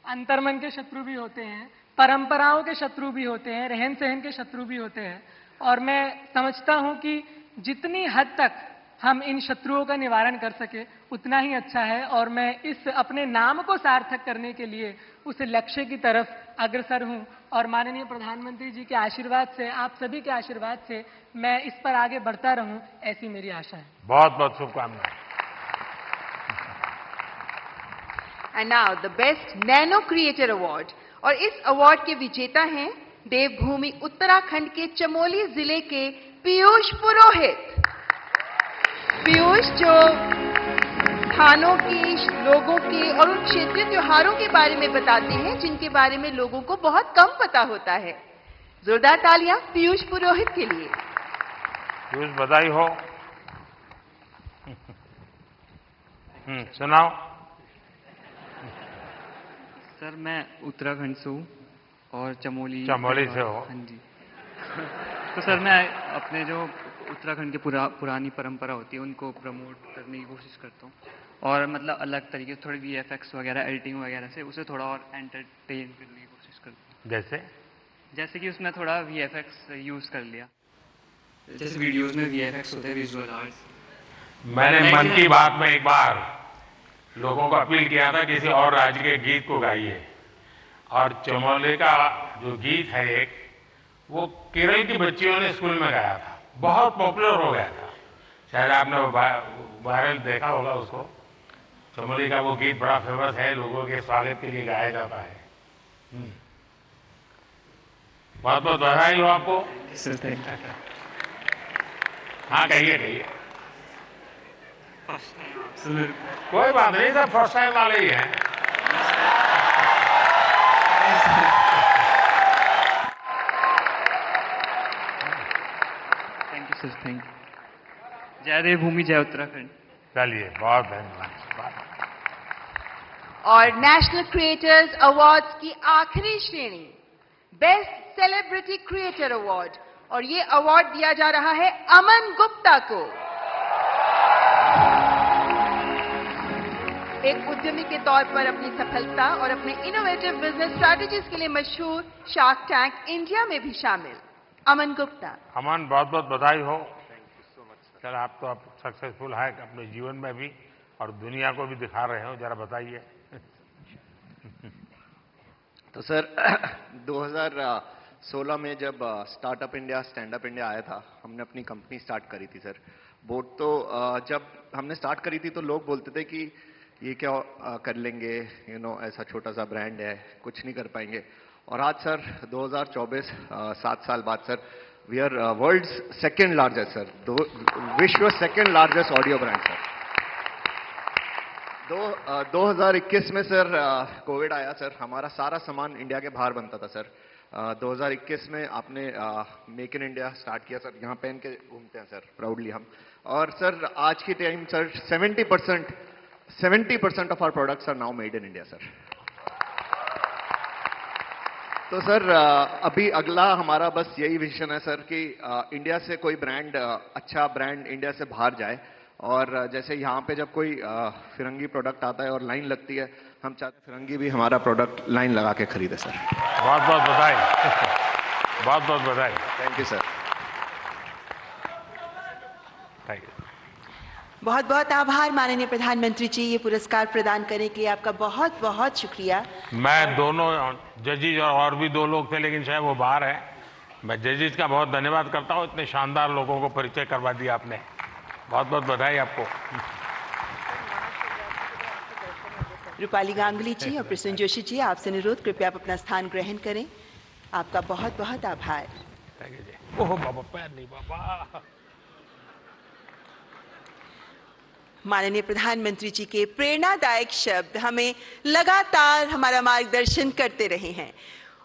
अंतर्मन के शत्रु भी होते हैं, परंपराओं के शत्रु भी होते हैं, रहन सहन के शत्रु भी होते हैं। और मैं समझता हूं कि जितनी हद तक हम इन शत्रुओं का निवारण कर सके उतना ही अच्छा है, और मैं इस अपने नाम को सार्थक करने के लिए उस लक्ष्य की तरफ अग्रसर हूं। और माननीय प्रधानमंत्री जी के आशीर्वाद से, आप सभी के आशीर्वाद से मैं इस पर आगे बढ़ता रहूं, ऐसी मेरी आशा है। बहुत बहुत शुभकामनाएं। And now the best nano creator award, और इस अवार्ड के विजेता हैं देवभूमि उत्तराखंड के चमोली जिले के पीयूष पुरोहित। पीयूष जो स्थानों की, लोगों के और उन क्षेत्रीय त्योहारों के बारे में बताते हैं जिनके बारे में लोगों को बहुत कम पता होता है। जोरदार तालियां पीयूष पुरोहित के लिए। पीयूष, बधाई हो। सुनाओ। सर, मैं उत्तराखंड से हूँ और चमोली से हो। हाँ जी। तो सर, मैं अपने जो उत्तराखंड की पुरानी परंपरा होती है उनको प्रमोट करने की कोशिश करता हूँ, और मतलब अलग तरीके से थोड़ी VFX वगैरह, एडिटिंग वगैरह से उसे थोड़ा और एंटरटेन करने की कोशिश करता हूँ। जैसे कि उसमें थोड़ा VFX यूज कर लिया, जैसे वीडियोस में VFX होते हैं, विजुअल आर्ट्स। मैंने मन की बात में एक बार लोगों को अपील किया था किसी और राज्य के गीत को गाइए, और चमोली का जो गीत है एक, वो केरल की बच्चियों ने स्कूल में गाया था, बहुत पॉपुलर हो गया था। शायद आपने वायरल देखा होगा उसको। चमोली का वो गीत बड़ा फेमस है, लोगों के स्वागत के लिए गाया जाता है। बहुत बहुत बधाई हो आपको। हाँ, कहिए। कोई बात नहीं, सब फर्स्ट टाइम वाले ही हैं। Thank you sir, thank you. जय देवभूमि, जय उत्तराखंड। चलिए, बहुत धन्यवाद। और नेशनल क्रिएटर्स अवार्ड्स की आखिरी श्रेणी, बेस्ट सेलिब्रिटी क्रिएटर अवार्ड, और ये अवार्ड दिया जा रहा है अमन गुप्ता को। एक उद्यमी के तौर पर अपनी सफलता और अपने इनोवेटिव बिजनेस स्ट्रैटेजीज के लिए मशहूर शार्क टैंक इंडिया में भी शामिल अमन गुप्ता। अमन, बहुत बहुत बधाई हो। सर, आप तो अब सक्सेसफुल है अपने जीवन में भी और दुनिया को भी दिखा रहे हो, जरा बताइए। तो सर 2016 में जब startup India, stand up India आया था, हमने अपनी कंपनी स्टार्ट करी थी सर। बोट तो जब हमने स्टार्ट करी थी तो लोग बोलते थे कि ये क्या कर लेंगे, ऐसा छोटा सा ब्रांड है, कुछ नहीं कर पाएंगे। और आज सर 2024, 7 साल बाद sir, we are world's second largest sir, विश्व second largest audio brand sir. 2021 में सर कोविड आया सर, हमारा सारा सामान इंडिया के बाहर बनता था सर। 2021 में आपने मेक इन इंडिया स्टार्ट किया सर, यहाँ पहन के घूमते हैं सर प्राउडली हम। और सर आज की time sir 70% of our products are now made in India sir. तो सर अभी अगला हमारा बस यही विजन है सर कि इंडिया से कोई ब्रांड, अच्छा ब्रांड इंडिया से बाहर जाए। और जैसे यहाँ पे जब कोई फिरंगी प्रोडक्ट आता है और लाइन लगती है, हम चाहते हैं फिरंगी भी हमारा प्रोडक्ट लाइन लगा के खरीदे सर। बहुत बहुत बधाई। बहुत बहुत बधाई। Thank you sir. Thank you. बहुत बहुत आभार माननीय प्रधानमंत्री जी, ये पुरस्कार प्रदान करने के लिए आपका बहुत बहुत शुक्रिया। मैं दोनों जजेज और भी 2 लोग थे, लेकिन शायद वो बाहर है। मैं जजेज का बहुत धन्यवाद करता हूँ, इतने शानदार लोगों को परिचय करवा दिया आपने। बहुत बहुत बधाई आपको। रूपाली गांगुली जी और प्रसून जोशी जी, आपसे अनुरोध, कृपया आप अपना स्थान ग्रहण करें। आपका बहुत बहुत आभार। ओह बाबा, पैर नहीं बाबा। माननीय प्रधानमंत्री जी के प्रेरणादायक शब्द हमें लगातार हमारा मार्गदर्शन करते रहे हैं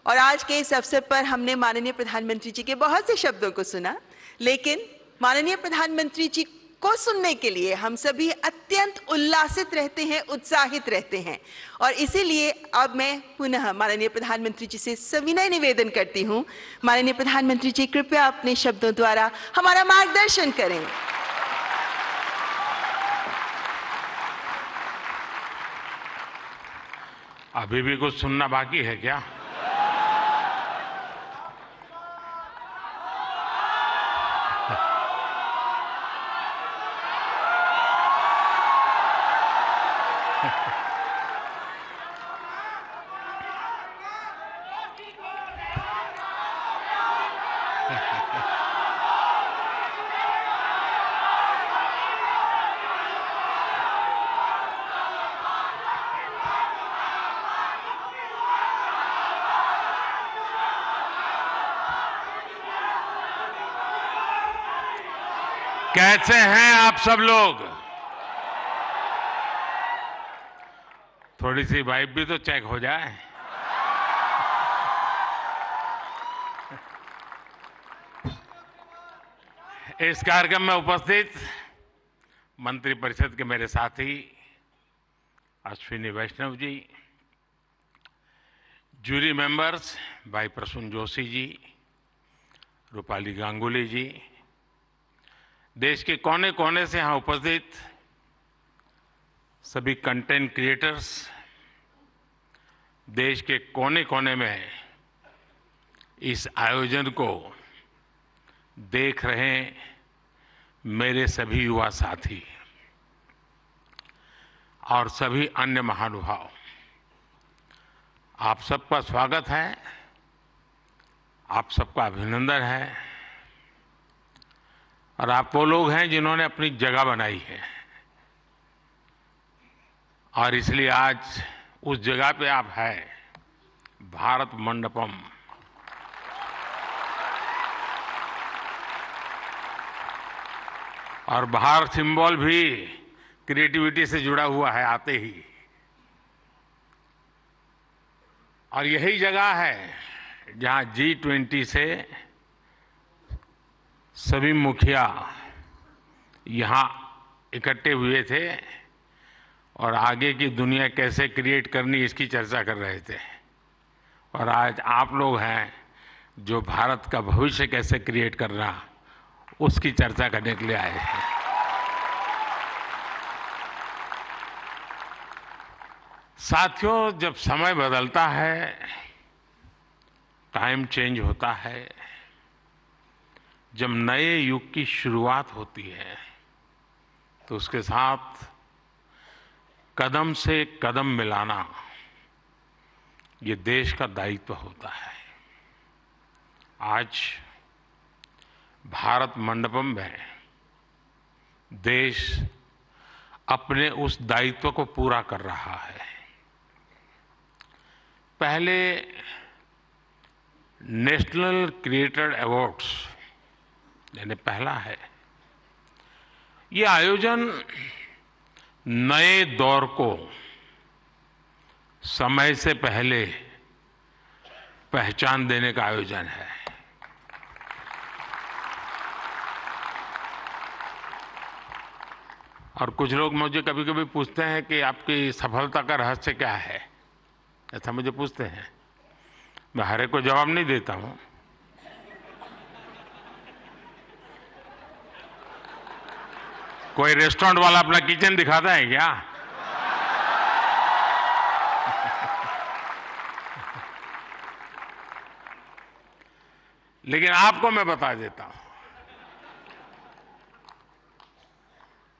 और आज के इस अवसर पर हमने माननीय प्रधानमंत्री जी के बहुत से शब्दों को सुना, लेकिन माननीय प्रधानमंत्री जी को सुनने के लिए हम सभी अत्यंत उल्लासित रहते हैं, उत्साहित रहते हैं और इसीलिए अब मैं पुनः माननीय प्रधानमंत्री जी से सविनय निवेदन करती हूं, माननीय प्रधानमंत्री जी कृपया अपने शब्दों द्वारा हमारा मार्गदर्शन करें। अभी भी कुछ सुनना बाकी है क्या? कैसे हैं आप सब लोग? थोड़ी सी वाइब भी तो चेक हो जाए। इस कार्यक्रम में उपस्थित मंत्रिपरिषद के मेरे साथी अश्विनी वैष्णव जी, जूरी मेंबर्स भाई प्रसून जोशी जी, रूपाली गांगुली जी, देश के कोने कोने से यहां उपस्थित सभी कंटेंट क्रिएटर्स, देश के कोने कोने में इस आयोजन को देख रहे मेरे सभी युवा साथी और सभी अन्य महानुभाव, आप सबका स्वागत है, आप सबका अभिनंदन है। और आप वो लोग हैं जिन्होंने अपनी जगह बनाई है और इसलिए आज उस जगह पे आप हैं, भारत मंडपम। और बाहर सिंबल भी क्रिएटिविटी से जुड़ा हुआ है आते ही, और यही जगह है जहां G20 से सभी मुखिया यहां इकट्ठे हुए थे और आगे की दुनिया कैसे क्रिएट करनी इसकी चर्चा कर रहे थे। और आज आप लोग हैं जो भारत का भविष्य कैसे क्रिएट करना उसकी चर्चा करने के लिए आए हैं। साथियों, जब समय बदलता है, टाइम चेंज होता है, जब नए युग की शुरुआत होती है तो उसके साथ कदम से कदम मिलाना ये देश का दायित्व होता है। आज भारत मंडपम में देश अपने उस दायित्व को पूरा कर रहा है। पहले नेशनल क्रिएटर अवार्ड्स यानी पहला है, ये आयोजन नए दौर को समय से पहले पहचान देने का आयोजन है। और कुछ लोग मुझे कभी-कभी पूछते हैं कि आपकी सफलता का रहस्य क्या है, ऐसा मुझे पूछते हैं। मैं हर एक को जवाब नहीं देता हूं। कोई रेस्टोरेंट वाला अपना किचन दिखाता है क्या? लेकिन आपको मैं बता देता हूं,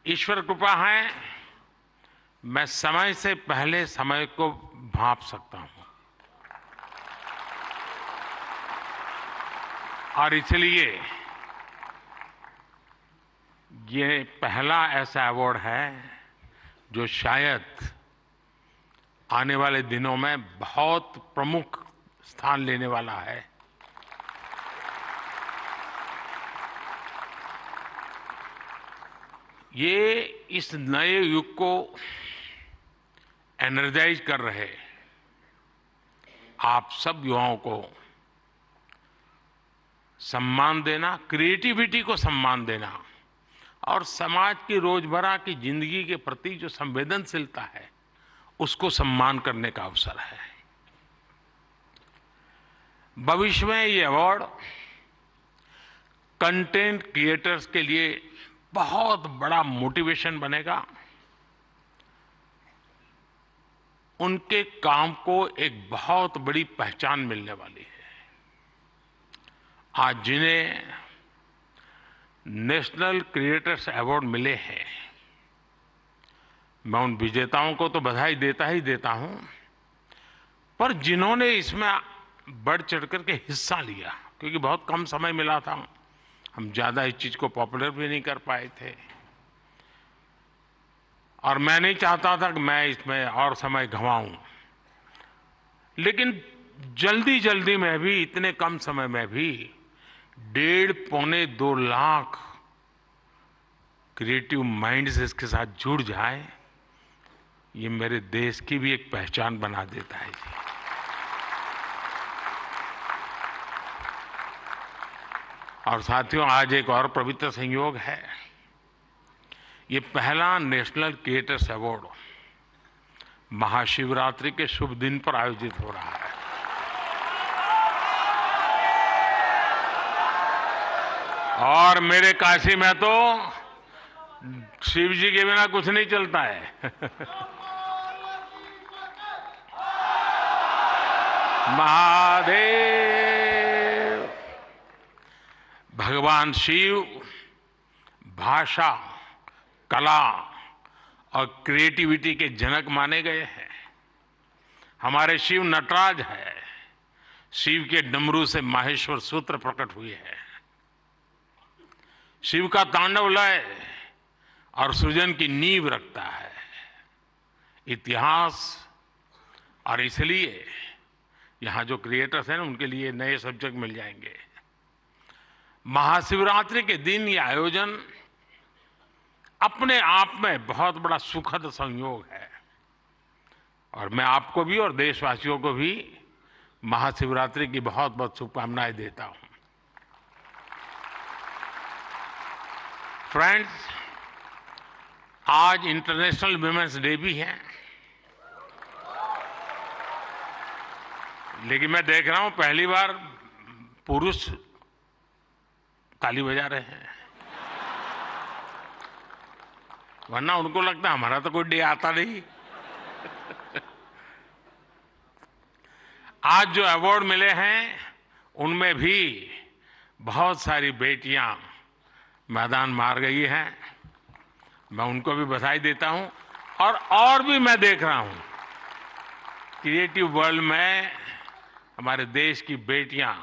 ईश्वर कृपा है, मैं समय से पहले समय को भांप सकता हूं और इसलिए ये पहला ऐसा अवार्ड है जो शायद आने वाले दिनों में बहुत प्रमुख स्थान लेने वाला है। ये इस नए युग को एनर्जाइज कर रहे आप सब युवाओं को सम्मान देना, क्रिएटिविटी को सम्मान देना और समाज की रोजमर्रा की जिंदगी के प्रति जो संवेदनशीलता है उसको सम्मान करने का अवसर है। भविष्य में ये अवार्ड कंटेंट क्रिएटर्स के लिए बहुत बड़ा मोटिवेशन बनेगा, उनके काम को एक बहुत बड़ी पहचान मिलने वाली है। आज जिन्हें नेशनल क्रिएटर्स अवार्ड मिले हैं, मैं उन विजेताओं को तो बधाई देता ही देता हूं, पर जिन्होंने इसमें बढ़ चढ़ करके हिस्सा लिया, क्योंकि बहुत कम समय मिला था, हम ज्यादा इस चीज को पॉपुलर भी नहीं कर पाए थे और मैं नहीं चाहता था कि मैं इसमें और समय गंवाऊं, लेकिन जल्दी जल्दी में भी, इतने कम समय में भी 1.5-2 लाख क्रिएटिव माइंड्स इसके साथ जुड़ जाए, ये मेरे देश की भी एक पहचान बना देता है। और साथियों, आज एक और पवित्र संयोग है, ये पहला नेशनल क्रिएटर्स अवार्ड महाशिवरात्रि के शुभ दिन पर आयोजित हो रहा है। और मेरे काशी में तो शिव जी के बिना कुछ नहीं चलता है। महादेव, भगवान शिव भाषा, कला और क्रिएटिविटी के जनक माने गए हैं। हमारे शिव नटराज है, शिव के डमरू से माहेश्वर सूत्र प्रकट हुए हैं। शिव का तांडव लय और सृजन की नींव रखता है इतिहास, और इसलिए यहां जो क्रिएटर्स हैं उनके लिए नए सब्जेक्ट मिल जाएंगे। महाशिवरात्रि के दिन ये आयोजन अपने आप में बहुत बड़ा सुखद संयोग है और मैं आपको भी और देशवासियों को भी महाशिवरात्रि की बहुत बहुत शुभकामनाएं देता हूं। फ्रेंड्स, आज इंटरनेशनल वुमेन्स डे भी है, लेकिन मैं देख रहा हूं पहली बार पुरुष ताली बजा रहे हैं, वरना उनको लगता है हमारा तो कोई डे आता नहीं। आज जो अवार्ड मिले हैं उनमें भी बहुत सारी बेटियां मैदान मार गई हैं, मैं उनको भी बधाई देता हूं। और भी मैं देख रहा हूं क्रिएटिव वर्ल्ड में हमारे देश की बेटियां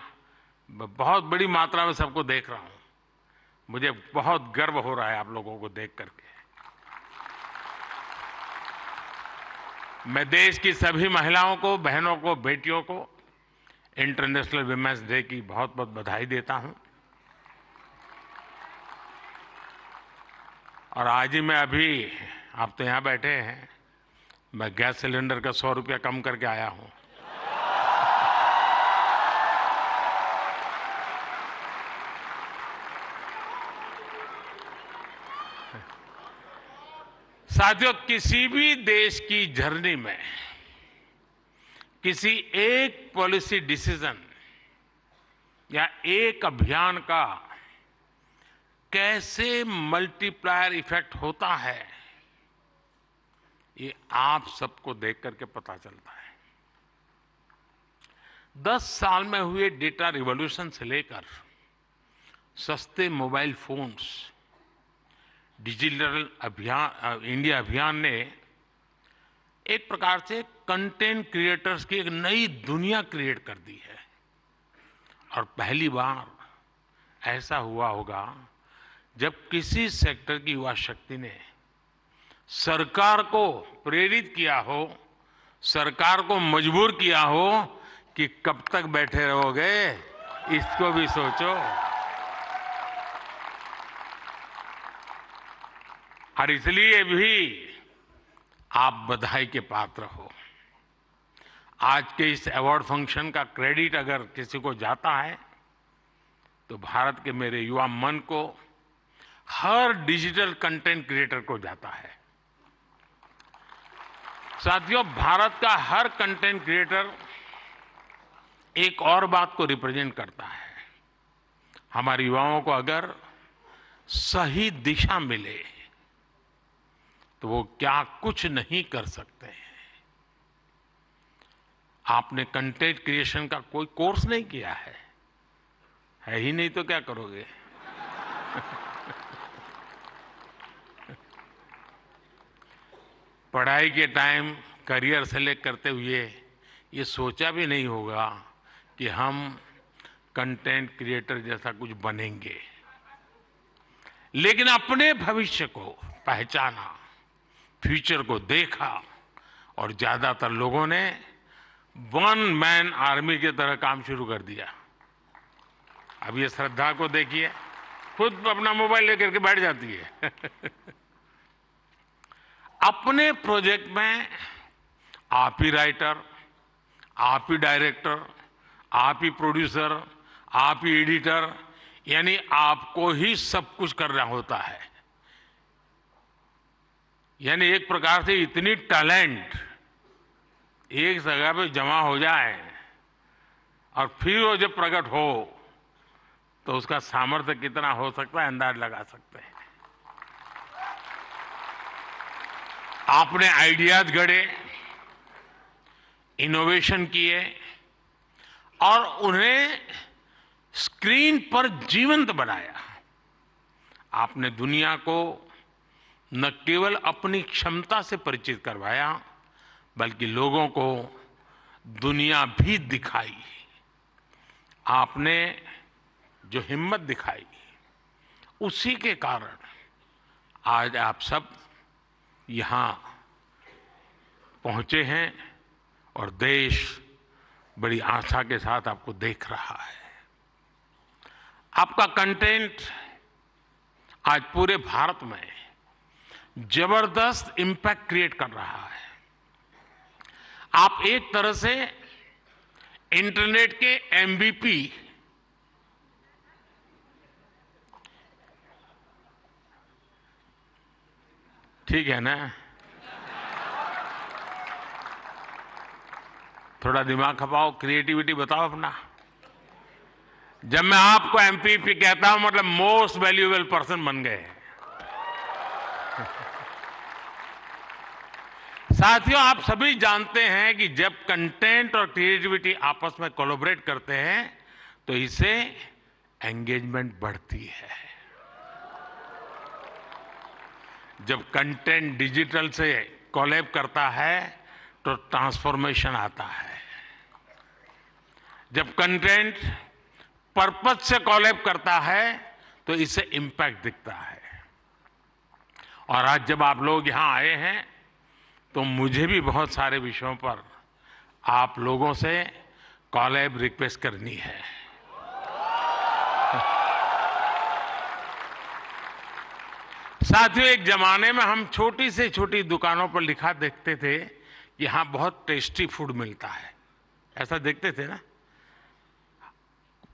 बहुत बड़ी मात्रा में सबको देख रहा हूं, मुझे बहुत गर्व हो रहा है आप लोगों को देख करके। मैं देश की सभी महिलाओं को, बहनों को, बेटियों को इंटरनेशनल वुमेन्स डे की बहुत बहुत बधाई देता हूं। और आज ही मैं अभी, आप तो यहां बैठे हैं, मैं गैस सिलेंडर का 100 रुपया कम करके आया हूं। साथियों, किसी भी देश की जर्नी में किसी एक पॉलिसी डिसीजन या एक अभियान का कैसे मल्टीप्लायर इफेक्ट होता है, ये आप सबको देख करके पता चलता है। 10 साल में हुए डेटा रिवॉल्यूशन से लेकर सस्ते मोबाइल फोन्स, डिजिटल अभियान इंडिया अभियान ने एक प्रकार से कंटेंट क्रिएटर्स की एक नई दुनिया क्रिएट कर दी है। और पहली बार ऐसा हुआ होगा जब किसी सेक्टर की युवा शक्ति ने सरकार को प्रेरित किया हो, सरकार को मजबूर किया हो कि कब तक बैठे रहोगे, इसको भी सोचो। और इसलिए भी आप बधाई के पात्र हो। आज के इस अवार्ड फंक्शन का क्रेडिट अगर किसी को जाता है तो भारत के मेरे युवा मन को, हर डिजिटल कंटेंट क्रिएटर को जाता है। साथियों, भारत का हर कंटेंट क्रिएटर एक और बात को रिप्रेजेंट करता है। हमारे युवाओं को अगर सही दिशा मिले तो वो क्या कुछ नहीं कर सकते हैं। आपने कंटेंट क्रिएशन का कोई कोर्स नहीं किया है ही नहीं तो क्या करोगे। पढ़ाई के टाइम करियर सेलेक्ट करते हुए ये सोचा भी नहीं होगा कि हम कंटेंट क्रिएटर जैसा कुछ बनेंगे। लेकिन अपने भविष्य को पहचाना, फ्यूचर को देखा और ज्यादातर लोगों ने वन मैन आर्मी की तरह काम शुरू कर दिया। अब ये श्रद्धा को देखिए, खुद अपना मोबाइल लेकर के बैठ जाती है। अपने प्रोजेक्ट में आप ही राइटर, आप ही डायरेक्टर, आप ही प्रोड्यूसर, आप ही एडिटर, यानी आपको ही सब कुछ करना होता है। यानी एक प्रकार से इतनी टैलेंट एक जगह पे जमा हो जाए और फिर वो जब प्रकट हो तो उसका सामर्थ्य कितना हो सकता है अंदाज लगा सकते हैं। आपने आइडियाज गढ़े, इनोवेशन किए और उन्हें स्क्रीन पर जीवंत बनाया। आपने दुनिया को न केवल अपनी क्षमता से परिचित करवाया बल्कि लोगों को दुनिया भी दिखाई। आपने जो हिम्मत दिखाई उसी के कारण आज आप सब यहां पहुंचे हैं और देश बड़ी आशा के साथ आपको देख रहा है। आपका कंटेंट आज पूरे भारत में जबरदस्त इंपैक्ट क्रिएट कर रहा है। आप एक तरह से इंटरनेट के एमवीपी, ठीक है ना? थोड़ा दिमाग खपाओ, क्रिएटिविटी बताओ अपना। जब मैं आपको एमपीपी कहता हूं मतलब मोस्ट वैल्यूएबल पर्सन बन गए। साथियों, आप सभी जानते हैं कि जब कंटेंट और क्रिएटिविटी आपस में कोलैबोरेट करते हैं तो इससे एंगेजमेंट बढ़ती है। जब कंटेंट डिजिटल से कोलैब करता है तो ट्रांसफॉर्मेशन आता है। जब कंटेंट पर्पस से कोलैब करता है तो इससे इंपैक्ट दिखता है। और आज जब आप लोग यहां आए हैं तो मुझे भी बहुत सारे विषयों पर आप लोगों से कोलैब रिक्वेस्ट करनी है। साथियों, एक जमाने में हम छोटी से छोटी दुकानों पर लिखा देखते थे कि यहां बहुत टेस्टी फूड मिलता है, ऐसा देखते थे ना।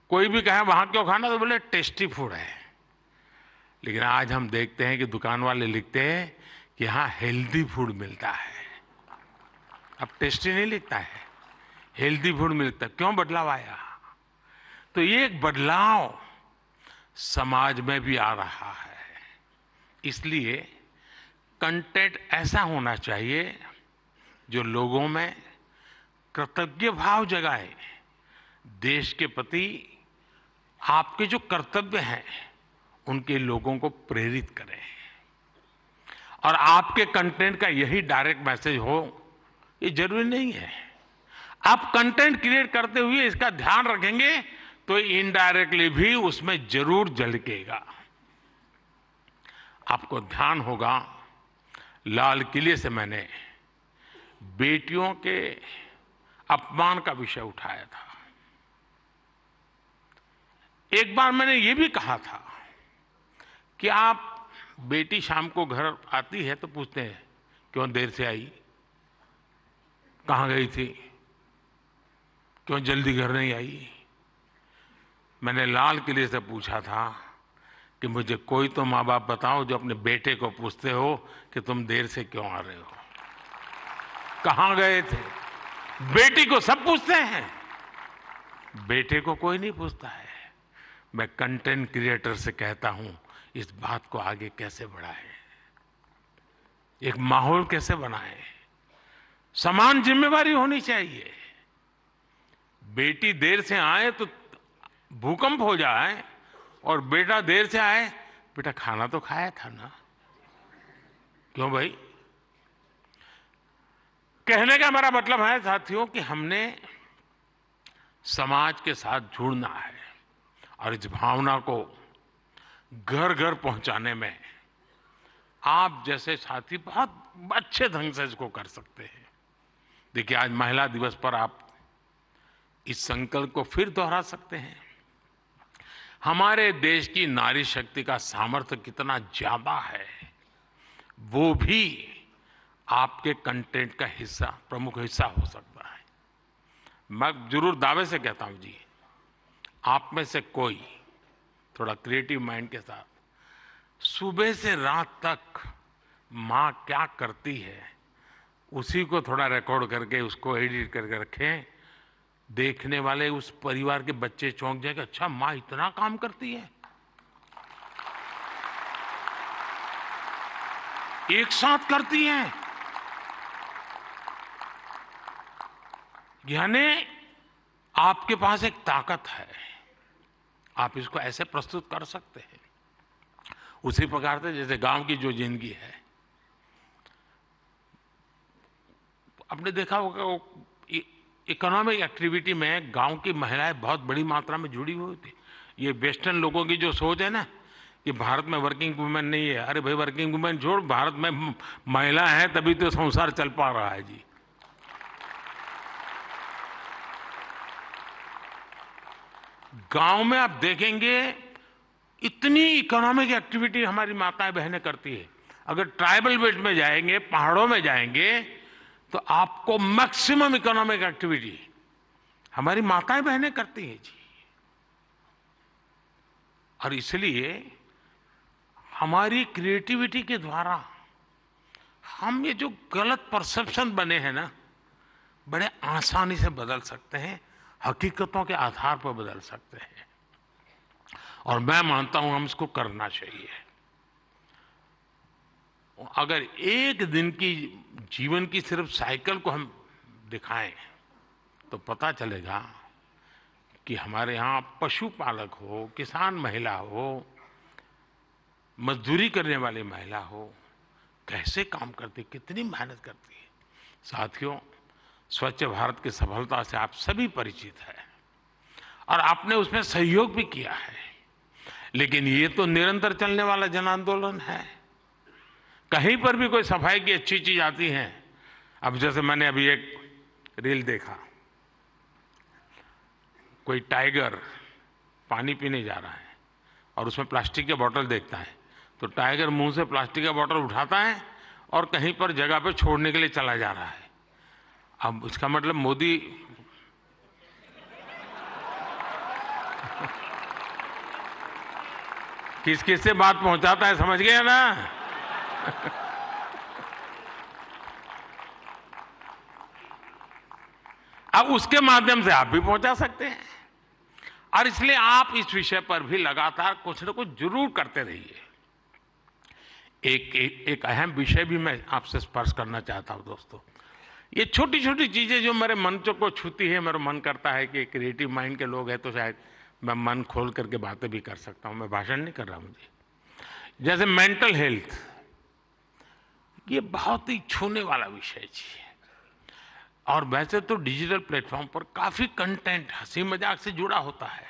कोई भी कहे वहां क्यों खाना तो बोले टेस्टी फूड है। लेकिन आज हम देखते हैं कि दुकान वाले लिखते हैं कि यहां हेल्दी फूड मिलता है। अब टेस्टी नहीं लिखता है, हेल्दी फूड मिलता है। क्यों बदलाव आया? तो ये एक बदलाव समाज में भी आ रहा है। इसलिए कंटेंट ऐसा होना चाहिए जो लोगों में कृतज्ञ भाव जगाए, देश के प्रति आपके जो कर्तव्य हैं उनके लोगों को प्रेरित करें। और आपके कंटेंट का यही डायरेक्ट मैसेज हो, ये जरूरी नहीं है। आप कंटेंट क्रिएट करते हुए इसका ध्यान रखेंगे तो इनडायरेक्टली भी उसमें जरूर झलकेगा। आपको ध्यान होगा, लाल किले से मैंने बेटियों के अपमान का विषय उठाया था। एक बार मैंने ये भी कहा था कि आप बेटी शाम को घर आती है तो पूछते हैं क्यों देर से आई, कहां गई थी, क्यों जल्दी घर नहीं आई। मैंने लाल किले से पूछा था कि मुझे कोई तो माँ बाप बताओ जो अपने बेटे को पूछते हो कि तुम देर से क्यों आ रहे हो, कहां गए थे। बेटी को सब पूछते हैं, बेटे को कोई नहीं पूछता है। मैं कंटेंट क्रिएटर से कहता हूं इस बात को आगे कैसे बढ़ाएं, एक माहौल कैसे बनाएं। समान जिम्मेवारी होनी चाहिए। बेटी देर से आए तो भूकंप हो जाए और बेटा देर से आए, बेटा खाना तो खाया था ना, क्यों भाई। कहने का मेरा मतलब है साथियों कि हमने समाज के साथ जुड़ना है और इस भावना को घर घर पहुंचाने में आप जैसे साथी बहुत अच्छे ढंग से इसको कर सकते हैं। देखिए, आज महिला दिवस पर आप इस संकल्प को फिर दोहरा सकते हैं। हमारे देश की नारी शक्ति का सामर्थ्य कितना ज्यादा है, वो भी आपके कंटेंट का हिस्सा, प्रमुख हिस्सा हो सकता है। मैं जरूर दावे से कहता हूं जी, आप में से कोई थोड़ा क्रिएटिव माइंड के साथ सुबह से रात तक माँ क्या करती है उसी को थोड़ा रिकॉर्ड करके उसको एडिट करके रखें। देखने वाले उस परिवार के बच्चे चौंक जाएंगे, अच्छा माँ इतना काम करती है। एक साथ करती हैं, यानी आपके पास एक ताकत है, आप इसको ऐसे प्रस्तुत कर सकते हैं। उसी प्रकार से जैसे गांव की जो जिंदगी है, आपने देखा होगा इकोनॉमिक एक्टिविटी में गांव की महिलाएं बहुत बड़ी मात्रा में जुड़ी हुई थी। ये वेस्टर्न लोगों की जो सोच है ना कि भारत में वर्किंग वुमेन नहीं है, अरे भाई वर्किंग वुमेन छोड़, भारत में महिला है तभी तो संसार चल पा रहा है जी। गांव में आप देखेंगे इतनी इकोनॉमिक एक्टिविटी हमारी माताएं बहनें करती है। अगर ट्राइबल बेल्ट में जाएंगे, पहाड़ों में जाएंगे तो आपको मैक्सिमम इकोनॉमिक एक्टिविटी हमारी माताएं बहनें करती हैं जी। और इसलिए हमारी क्रिएटिविटी के द्वारा हम ये जो गलत परसेप्शन बने हैं ना, बड़े आसानी से बदल सकते हैं, हकीकतों के आधार पर बदल सकते हैं। और मैं मानता हूं हम इसको करना चाहिए। अगर एक दिन की जीवन की सिर्फ साइकिल को हम दिखाएं तो पता चलेगा कि हमारे यहाँ पशुपालक हो, किसान महिला हो, मजदूरी करने वाली महिला हो, कैसे काम करती, कितनी मेहनत करती है। साथियों, स्वच्छ भारत की सफलता से आप सभी परिचित हैं और आपने उसमें सहयोग भी किया है, लेकिन ये तो निरंतर चलने वाला जन आंदोलन है। कहीं पर भी कोई सफाई की अच्छी चीज आती है, अब जैसे मैंने अभी एक रील देखा, कोई टाइगर पानी पीने जा रहा है और उसमें प्लास्टिक की बोतल देखता है तो टाइगर मुंह से प्लास्टिक का बोतल उठाता है और कहीं पर जगह पे छोड़ने के लिए चला जा रहा है। अब इसका मतलब मोदी किस किस से बात पहुंचाता है, समझ गए ना। अब उसके माध्यम से आप भी पहुंचा सकते हैं और इसलिए आप इस विषय पर भी लगातार कुछ न कुछ जरूर करते रहिए। एक अहम विषय भी मैं आपसे स्पर्श करना चाहता हूं दोस्तों। ये छोटी छोटी चीजें जो मेरे मन को छूती है, मेरा मन करता है कि क्रिएटिव माइंड के लोग हैं तो शायद मैं मन खोल करके बातें भी कर सकता हूं। मैं भाषण नहीं कर रहा मुझे। जैसे मेंटल हेल्थ, ये बहुत ही छूने वाला विषय जी। और वैसे तो डिजिटल प्लेटफॉर्म पर काफी कंटेंट हंसी मजाक से जुड़ा होता है,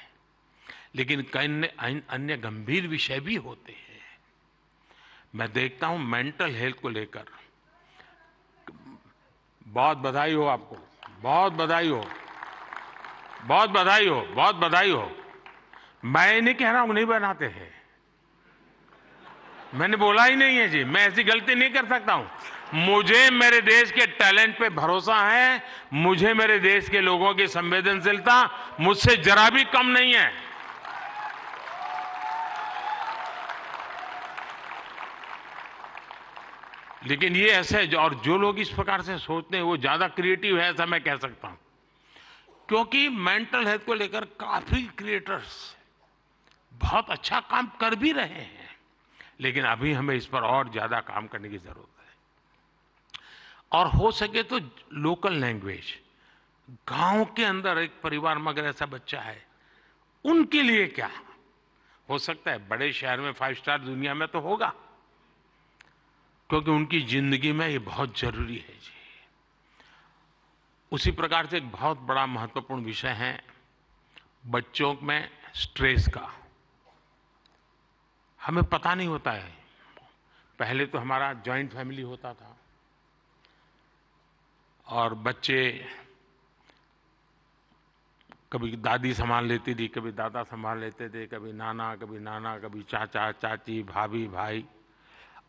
लेकिन कई अन्य गंभीर विषय भी होते हैं। मैं देखता हूं मेंटल हेल्थ को लेकर, बहुत बधाई हो आपको, बहुत बधाई हो, बहुत बधाई हो, बहुत बधाई हो। मैं नहीं कह रहा हूं नहीं बनाते हैं, मैंने बोला ही नहीं है जी, मैं ऐसी गलती नहीं कर सकता हूं। मुझे मेरे देश के टैलेंट पे भरोसा है, मुझे मेरे देश के लोगों की संवेदनशीलता मुझसे जरा भी कम नहीं है। लेकिन ये ऐसे, और जो लोग इस प्रकार से सोचते हैं वो ज्यादा क्रिएटिव है, ऐसा मैं कह सकता हूं, क्योंकि मेंटल हेल्थ को लेकर काफी क्रिएटर्स बहुत अच्छा काम कर भी रहे हैं, लेकिन अभी हमें इस पर और ज्यादा काम करने की जरूरत है। और हो सके तो लोकल लैंग्वेज, गांव के अंदर एक परिवार में अगर ऐसा बच्चा है, उनके लिए क्या हो सकता है, बड़े शहर में 5 स्टार दुनिया में तो होगा, क्योंकि उनकी जिंदगी में ये बहुत जरूरी है जी। उसी प्रकार से एक बहुत बड़ा महत्वपूर्ण विषय है बच्चों में स्ट्रेस का। हमें पता नहीं होता है, पहले तो हमारा जॉइंट फैमिली होता था और बच्चे कभी दादी संभाल लेती थी, कभी दादा संभाल लेते थे, कभी नाना, कभी चाचा चाची, भाभी भाई।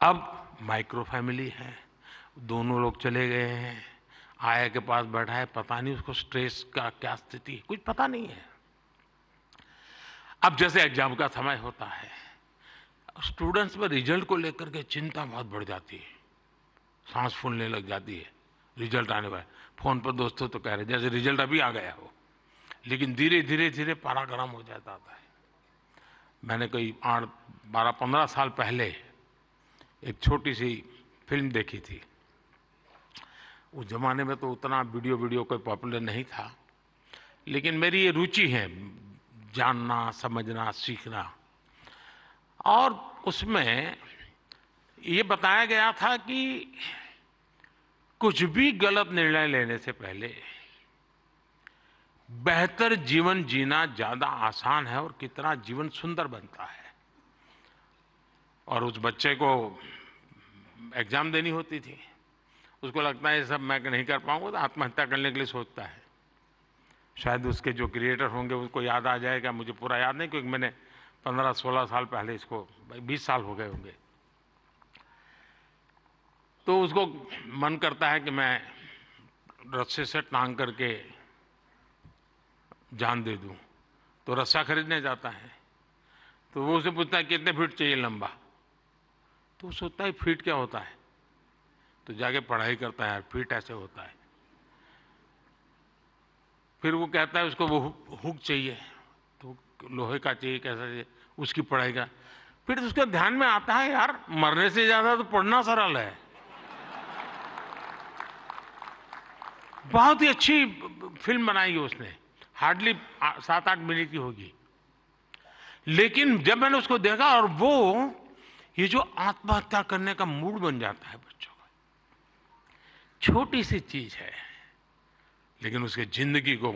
अब माइक्रो फैमिली है, दोनों लोग चले गए हैं, आया के पास बैठा है, पता नहीं उसको स्ट्रेस का क्या स्थिति है, कुछ पता नहीं है। अब जैसे एग्जाम का समय होता है, स्टूडेंट्स में रिजल्ट को लेकर के चिंता बहुत बढ़ जाती है, सांस फूलने लग जाती है। रिजल्ट आने पर फोन पर दोस्तों तो कह रहे जैसे रिजल्ट अभी आ गया हो, लेकिन धीरे धीरे पारा गर्म हो जाता है। मैंने कोई 12-15 साल पहले एक छोटी सी फिल्म देखी थी। उस जमाने में तो उतना वीडियो कोई पॉपुलर नहीं था, लेकिन मेरी ये रुचि है जानना, समझना, सीखना। और उसमें ये बताया गया था कि कुछ भी गलत निर्णय लेने से पहले बेहतर जीवन जीना ज्यादा आसान है और कितना जीवन सुंदर बनता है। और उस बच्चे को एग्जाम देनी होती थी, उसको लगता है ये सब मैं नहीं कर पाऊंगा, तो आत्महत्या करने के लिए सोचता है। शायद उसके जो क्रिएटर होंगे उसको याद आ जाएगा, मुझे पूरा याद नहीं, क्योंकि मैंने 15-16 साल पहले इसको, 20 साल हो गए होंगे। तो उसको मन करता है कि मैं रस्से से टांग करके जान दे दूं, तो रस्सा खरीदने जाता है। तो वो उसे पूछता है कितने फीट चाहिए लंबा, तो वो सोचता है फीट क्या होता है, तो जाके पढ़ाई करता है, फीट ऐसे होता है। फिर वो कहता है उसको वो हुक चाहिए, तो लोहे का चाहिए, कैसा चाहिए, उसकी पढ़ाई का। फिर उसके ध्यान में आता है यार मरने से ज्यादा तो पढ़ना सरल है। बहुत ही अच्छी फिल्म बनाई है उसने, हार्डली 7-8 मिनट की होगी। लेकिन जब मैंने उसको देखा, और वो ये जो आत्महत्या करने का मूड बन जाता है बच्चों का, छोटी सी चीज है लेकिन उसके जिंदगी को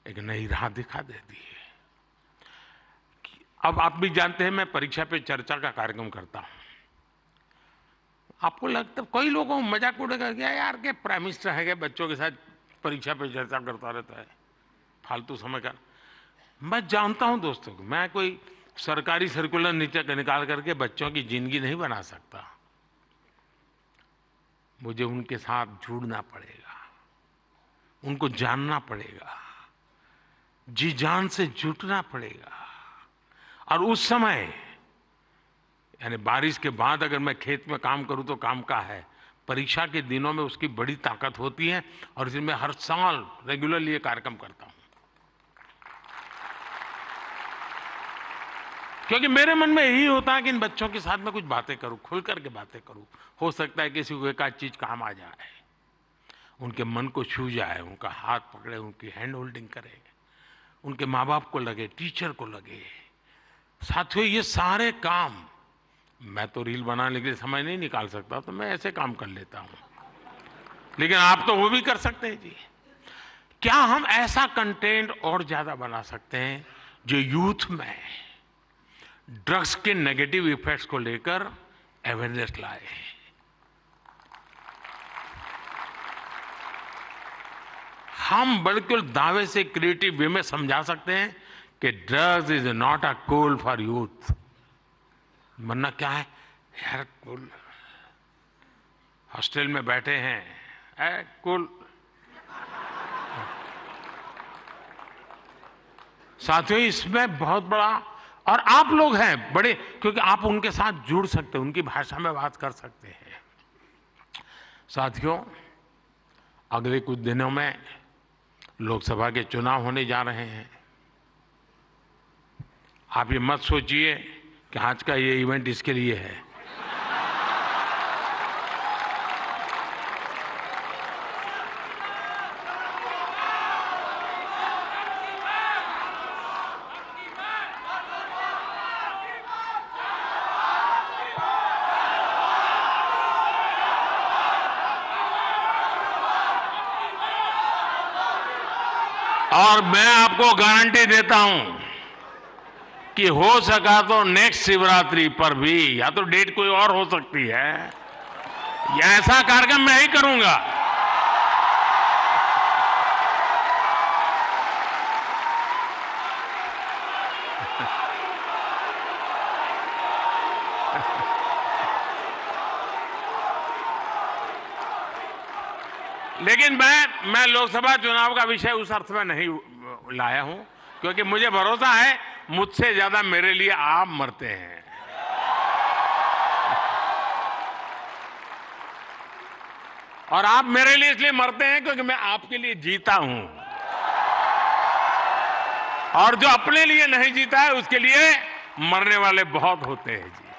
एक नई राह दिखा देती है। अब आप भी जानते हैं मैं परीक्षा पे चर्चा का कार्यक्रम करता हूं। आपको लगता है कई लोगों को मजाक उड़ेगा क्या यार के प्राइम मिनिस्टर है क्या बच्चों के साथ परीक्षा पे चर्चा करता रहता है, फालतू समय का। मैं जानता हूं दोस्तों को, मैं कोई सरकारी सर्कुलर नीचे निकाल करके बच्चों की जिंदगी नहीं बना सकता। मुझे उनके साथ जुड़ना पड़ेगा, उनको जानना पड़ेगा, जी जान से जुटना पड़ेगा। और उस समय यानी बारिश के बाद अगर मैं खेत में काम करूं तो काम का है, परीक्षा के दिनों में उसकी बड़ी ताकत होती है। और इसलिए मैं हर साल रेगुलरली ये कार्यक्रम करता हूं, क्योंकि मेरे मन में यही होता है कि इन बच्चों के साथ मैं कुछ बातें करूं, खुल करके बातें करूं। हो सकता है किसी को एक आध चीज काम आ जाए, उनके मन को छू जाए, उनका हाथ पकड़े, उनकी हैंड होल्डिंग करे, उनके माँ बाप को लगे, टीचर को लगे। साथियों ये सारे काम मैं तो रील बनाने के लिए समय नहीं निकाल सकता, तो मैं ऐसे काम कर लेता हूं, लेकिन आप तो वो भी कर सकते हैं जी। क्या हम ऐसा कंटेंट और ज्यादा बना सकते हैं जो यूथ में ड्रग्स के नेगेटिव इफेक्ट्स को लेकर अवेयरनेस लाए? हम बिल्कुल दावे से क्रिएटिव वे में समझा सकते हैं कि drugs is not a cool for youth. वरना क्या है यार, कूल हॉस्टल में बैठे हैं, कूल। साथियों, इसमें बहुत बड़ा, और आप लोग हैं बड़े, क्योंकि आप उनके साथ जुड़ सकते हैं, उनकी भाषा में बात कर सकते हैं। साथियों, अगले कुछ दिनों में लोकसभा के चुनाव होने जा रहे हैं। आप ये मत सोचिए कि आज का ये इवेंट इसके लिए है। और मैं आपको गारंटी देता हूं कि हो सका तो नेक्स्ट शिवरात्रि पर भी, या तो डेट कोई और हो सकती है, या ऐसा कार्यक्रम मैं ही करूंगा। लेकिन मैं लोकसभा चुनाव का विषय उस अर्थ में नहीं लाया हूं, क्योंकि मुझे भरोसा है मुझसे ज्यादा मेरे लिए आप मरते हैं। और आप मेरे लिए इसलिए मरते हैं क्योंकि मैं आपके लिए जीता हूं, और जो अपने लिए नहीं जीता है उसके लिए मरने वाले बहुत होते हैं जी।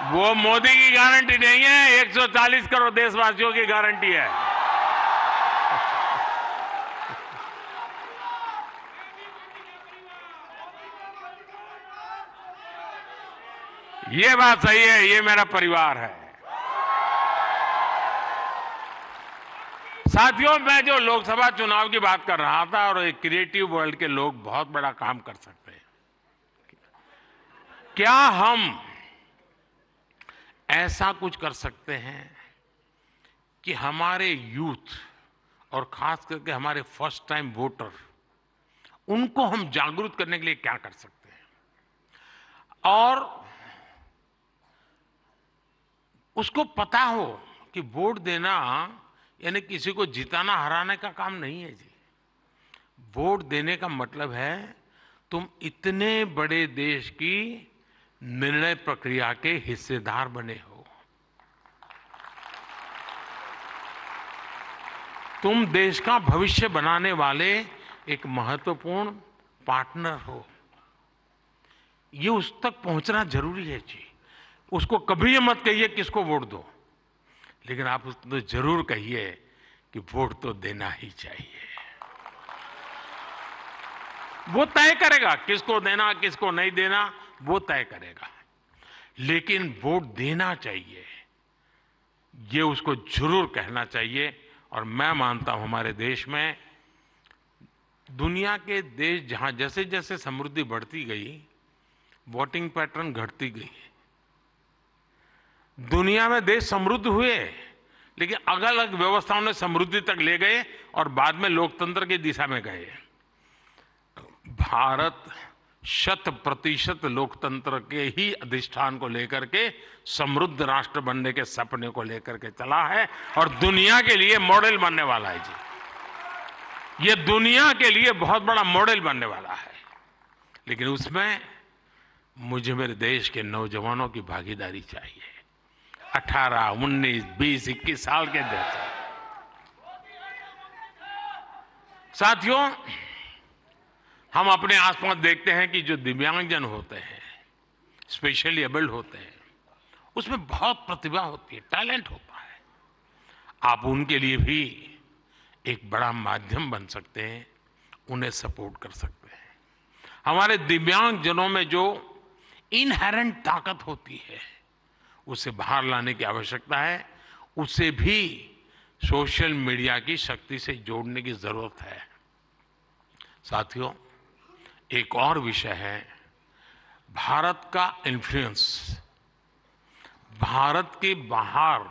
वो मोदी की गारंटी नहीं है, 140 करोड़ देशवासियों की गारंटी है। ये बात सही है, ये मेरा परिवार है। साथियों, मैं जो लोकसभा चुनाव की बात कर रहा था, और एक क्रिएटिव वर्ल्ड के लोग बहुत बड़ा काम कर सकते हैं। क्या हम ऐसा कुछ कर सकते हैं कि हमारे यूथ, और खास करके हमारे फर्स्ट टाइम वोटर, उनको हम जागरूक करने के लिए क्या कर सकते हैं, और उसको पता हो कि वोट देना यानी किसी को जिताना हराने का काम नहीं है जी। वोट देने का मतलब है तुम इतने बड़े देश की निर्णय प्रक्रिया के हिस्सेदार बने हो। तुम देश का भविष्य बनाने वाले एक महत्वपूर्ण पार्टनर हो। ये उस तक पहुंचना जरूरी है जी। उसको कभी ये मत कहिए किसको वोट दो, लेकिन आप उसको जरूर कहिए कि वोट तो देना ही चाहिए। वो तय करेगा किसको देना किसको नहीं देना, वो तय करेगा, लेकिन वोट देना चाहिए, ये उसको जरूर कहना चाहिए। और मैं मानता हूं हमारे देश में, दुनिया के देश जहां जैसे जैसे समृद्धि बढ़ती गई, वोटिंग पैटर्न घटती गई। दुनिया में देश समृद्ध हुए, लेकिन अलग अलग व्यवस्थाओं ने समृद्धि तक ले गए और बाद में लोकतंत्र की दिशा में गए। भारत 100% लोकतंत्र के ही अधिष्ठान को लेकर के समृद्ध राष्ट्र बनने के सपने को लेकर के चला है, और दुनिया के लिए मॉडल बनने वाला है जी। ये दुनिया के लिए बहुत बड़ा मॉडल बनने वाला है, लेकिन उसमें मुझे मेरे देश के नौजवानों की भागीदारी चाहिए। 18, 19, 20, 21 साल के जैसे। साथियों, हम अपने आसपास देखते हैं कि जो दिव्यांगजन होते हैं, स्पेशली एबल्ड होते हैं, उसमें बहुत प्रतिभा होती है, टैलेंट होता है। आप उनके लिए भी एक बड़ा माध्यम बन सकते हैं, उन्हें सपोर्ट कर सकते हैं। हमारे दिव्यांगजनों में जो इनहेरेंट ताकत होती है, उसे बाहर लाने की आवश्यकता है। उसे भी सोशल मीडिया की शक्ति से जोड़ने की जरूरत है। साथियों, एक और विषय है भारत का इन्फ्लुएंस, भारत के बाहर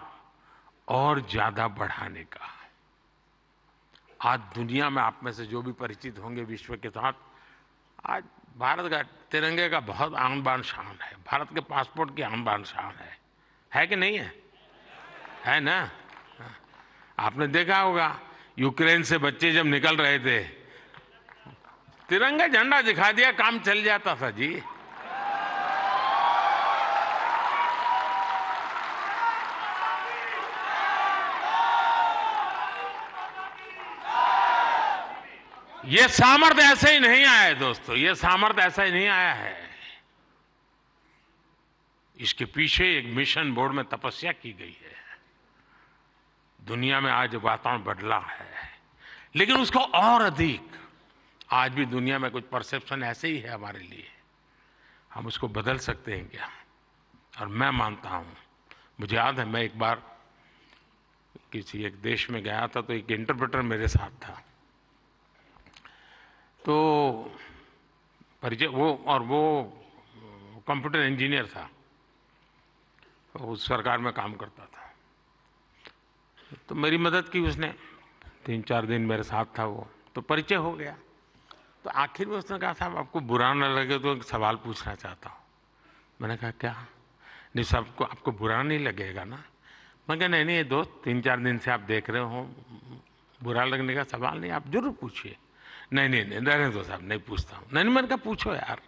और ज्यादा बढ़ाने का। आज दुनिया में आप में से जो भी परिचित होंगे विश्व के साथ, आज भारत का तिरंगे का बहुत आन बान शान है, भारत के पासपोर्ट की आन बान शान है कि नहीं है? है ना? आपने देखा होगा यूक्रेन से बच्चे जब निकल रहे थे, तिरंगा झंडा दिखा दिया, काम चल जाता था जी। ये सामर्थ्य ऐसे ही नहीं आया है दोस्तों, ये सामर्थ्य ऐसा ही नहीं आया है। इसके पीछे एक मिशन बोर्ड में तपस्या की गई है। दुनिया में आज वातावरण बदला है, लेकिन उसको और अधिक आज भी दुनिया में कुछ परसेप्शन ऐसे ही है हमारे लिए। हम उसको बदल सकते हैं क्या? और मैं मानता हूं, मुझे याद है मैं एक बार किसी एक देश में गया था, तो एक इंटरप्रेटर मेरे साथ था। तो परिचय वो कंप्यूटर इंजीनियर था, तो उस सरकार में काम करता था। तो मेरी मदद की उसने, 3-4 दिन मेरे साथ था वो, तो परिचय हो गया। तो आखिर में उसने कहा, साहब आपको बुरा न लगे तो एक सवाल पूछना चाहता हूँ। मैंने कहा क्या? नहीं साहब, आपको बुरा नहीं लगेगा ना? मैं कहा नहीं ये दोस्त, 3-4 दिन से आप देख रहे हो, बुरा लगने का सवाल नहीं, आप जरूर पूछिए। नहीं रहने दो साहब, नहीं पूछता हूँ। नहीं, मैंने कहा पूछो यार।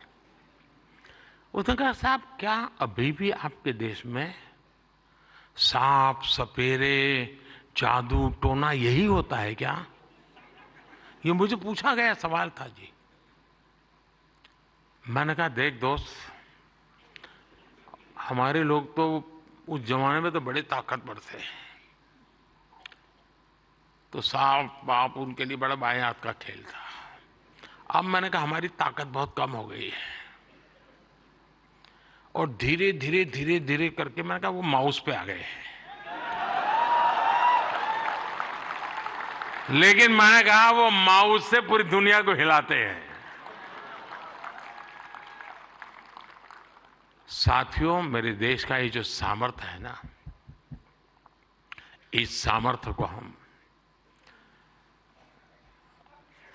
उसने कहा साहब, क्या अभी भी आपके देश में सांप सपेरे जादू टोना यही होता है क्या? ये मुझे पूछा गया सवाल था जी। मैंने कहा देख दोस्त, हमारे लोग तो उस जमाने में तो बड़े ताकतवर थे, तो सांप बाप उनके लिए बड़ा बाएं हाथ का खेल था। अब मैंने कहा हमारी ताकत बहुत कम हो गई है, और धीरे धीरे करके मैंने कहा वो माउस पे आ गए हैं। लेकिन मैंने कहा वो माउस से पूरी दुनिया को हिलाते हैं। साथियों, मेरे देश का ये जो सामर्थ्य है ना, इस सामर्थ्य को हम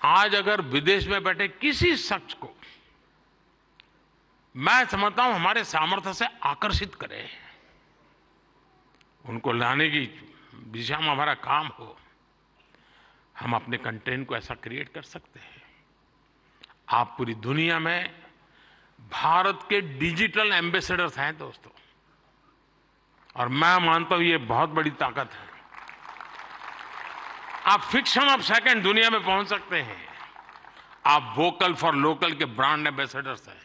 आज अगर विदेश में बैठे किसी शख्स को, मैं समझता हूं हमारे सामर्थ्य से आकर्षित करें, उनको लाने की दिशा में हमारा काम हो, हम अपने कंटेंट को ऐसा क्रिएट कर सकते हैं। आप पूरी दुनिया में भारत के डिजिटल एम्बेसडर्स हैं दोस्तों, और मैं मानता हूं ये बहुत बड़ी ताकत है। आप फ्रिक्शन ऑफ सेकंड दुनिया में पहुंच सकते हैं। आप वोकल फॉर लोकल के ब्रांड एम्बेसडर्स हैं।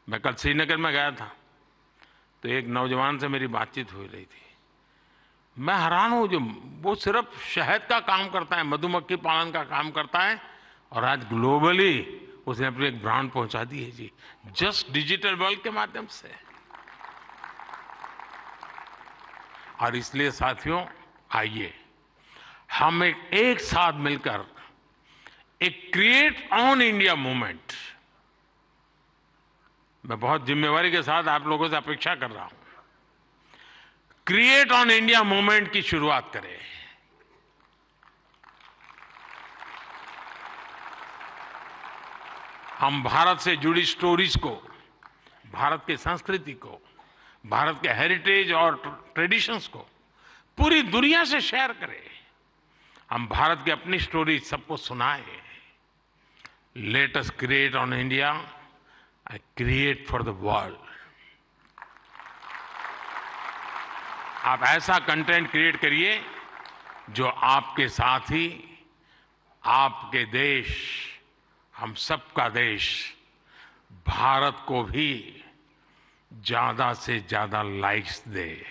मैं कल श्रीनगर में गया था, तो एक नौजवान से मेरी बातचीत हो रही थी। मैं हैरान हूं, जो वो सिर्फ शहद का काम करता है, मधुमक्खी पालन का काम करता है, और आज ग्लोबली उसने अपनी एक ब्रांड पहुंचा दी है जी, जस्ट डिजिटल वर्ल्ड के माध्यम से। और इसलिए साथियों, आइए हम एक साथ मिलकर एक क्रिएट ऑन इंडिया मूवमेंट, मैं बहुत जिम्मेवारी के साथ आप लोगों से अपेक्षा कर रहा हूं, क्रिएट ऑन इंडिया मूवमेंट की शुरुआत करें। हम भारत से जुड़ी स्टोरीज को, भारत की संस्कृति को, भारत के हेरिटेज और ट्रेडिशंस को पूरी दुनिया से शेयर करें। हम भारत की अपनी स्टोरी सबको सुनाएं। Let us create on India, I create for the world. आप ऐसा कंटेंट क्रिएट करिए जो आपके साथ ही आपके देश, हम सबका देश भारत को भी ज्यादा से ज्यादा लाइक्स दे।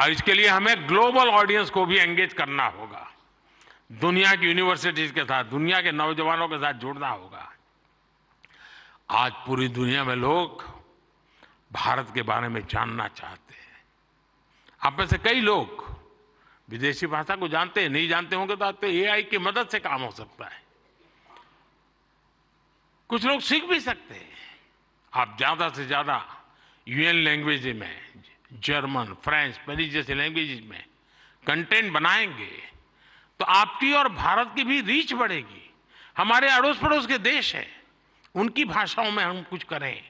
और इसके लिए हमें ग्लोबल ऑडियंस को भी एंगेज करना होगा, दुनिया की यूनिवर्सिटीज के साथ, दुनिया के नौजवानों के साथ जुड़ना होगा। आज पूरी दुनिया में लोग भारत के बारे में जानना चाहते हैं। आप में से कई लोग विदेशी भाषा को जानते हैं, नहीं जानते होंगे तो आपको एआई की मदद से काम हो सकता है। कुछ लोग सीख भी सकते हैं। आप ज्यादा से ज्यादा यूएन लैंग्वेज में, जर्मन, फ्रेंच, स्पेनिश जैसे लैंग्वेज में कंटेंट बनाएंगे तो आपकी और भारत की भी रीच बढ़ेगी। हमारे अड़ोस पड़ोस के देश हैं, उनकी भाषाओं में हम कुछ करें,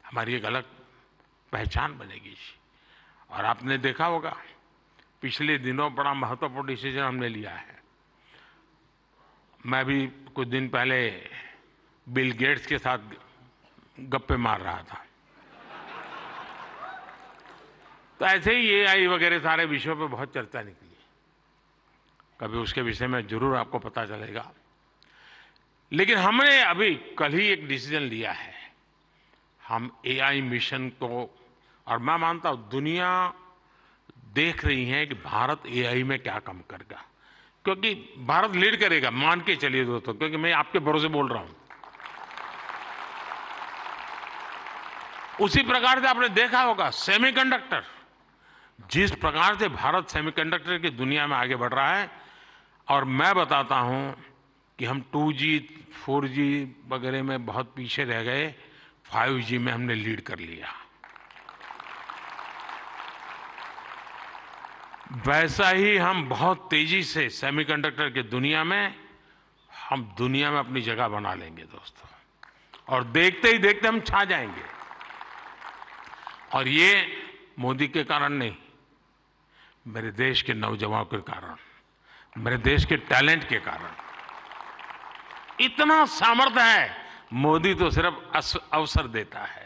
हमारी एक अलग पहचान बनेगी। और आपने देखा होगा पिछले दिनों बड़ा महत्वपूर्ण डिसीजन हमने लिया है। मैं भी कुछ दिन पहले बिल गेट्स के साथ गप्पे मार रहा था, तो ऐसे ही एआई वगैरह सारे विषयों पे बहुत चर्चा निकली। कभी उसके विषय में जरूर आपको पता चलेगा। लेकिन हमने अभी कल ही एक डिसीजन लिया है। हम एआई मिशन को, और मैं मानता हूं दुनिया देख रही है कि भारत एआई में क्या काम करेगा, क्योंकि भारत लीड करेगा, मान के चलिए दोस्तों, क्योंकि मैं आपके भरोसे बोल रहा हूं। उसी प्रकार से आपने देखा होगा सेमीकंडक्टर, जिस प्रकार से भारत सेमीकंडक्टर की दुनिया में आगे बढ़ रहा है, और मैं बताता हूं कि हम 2G 4G वगैरह में बहुत पीछे रह गए, 5G में हमने लीड कर लिया। वैसा ही हम बहुत तेजी से सेमीकंडक्टर की दुनिया में, हम दुनिया में अपनी जगह बना लेंगे दोस्तों, और देखते ही देखते हम छा जाएंगे। और ये मोदी के कारण नहीं, मेरे देश के नौजवानों के कारण, मेरे देश के टैलेंट के कारण। इतना सामर्थ्य है। मोदी तो सिर्फ अवसर देता है,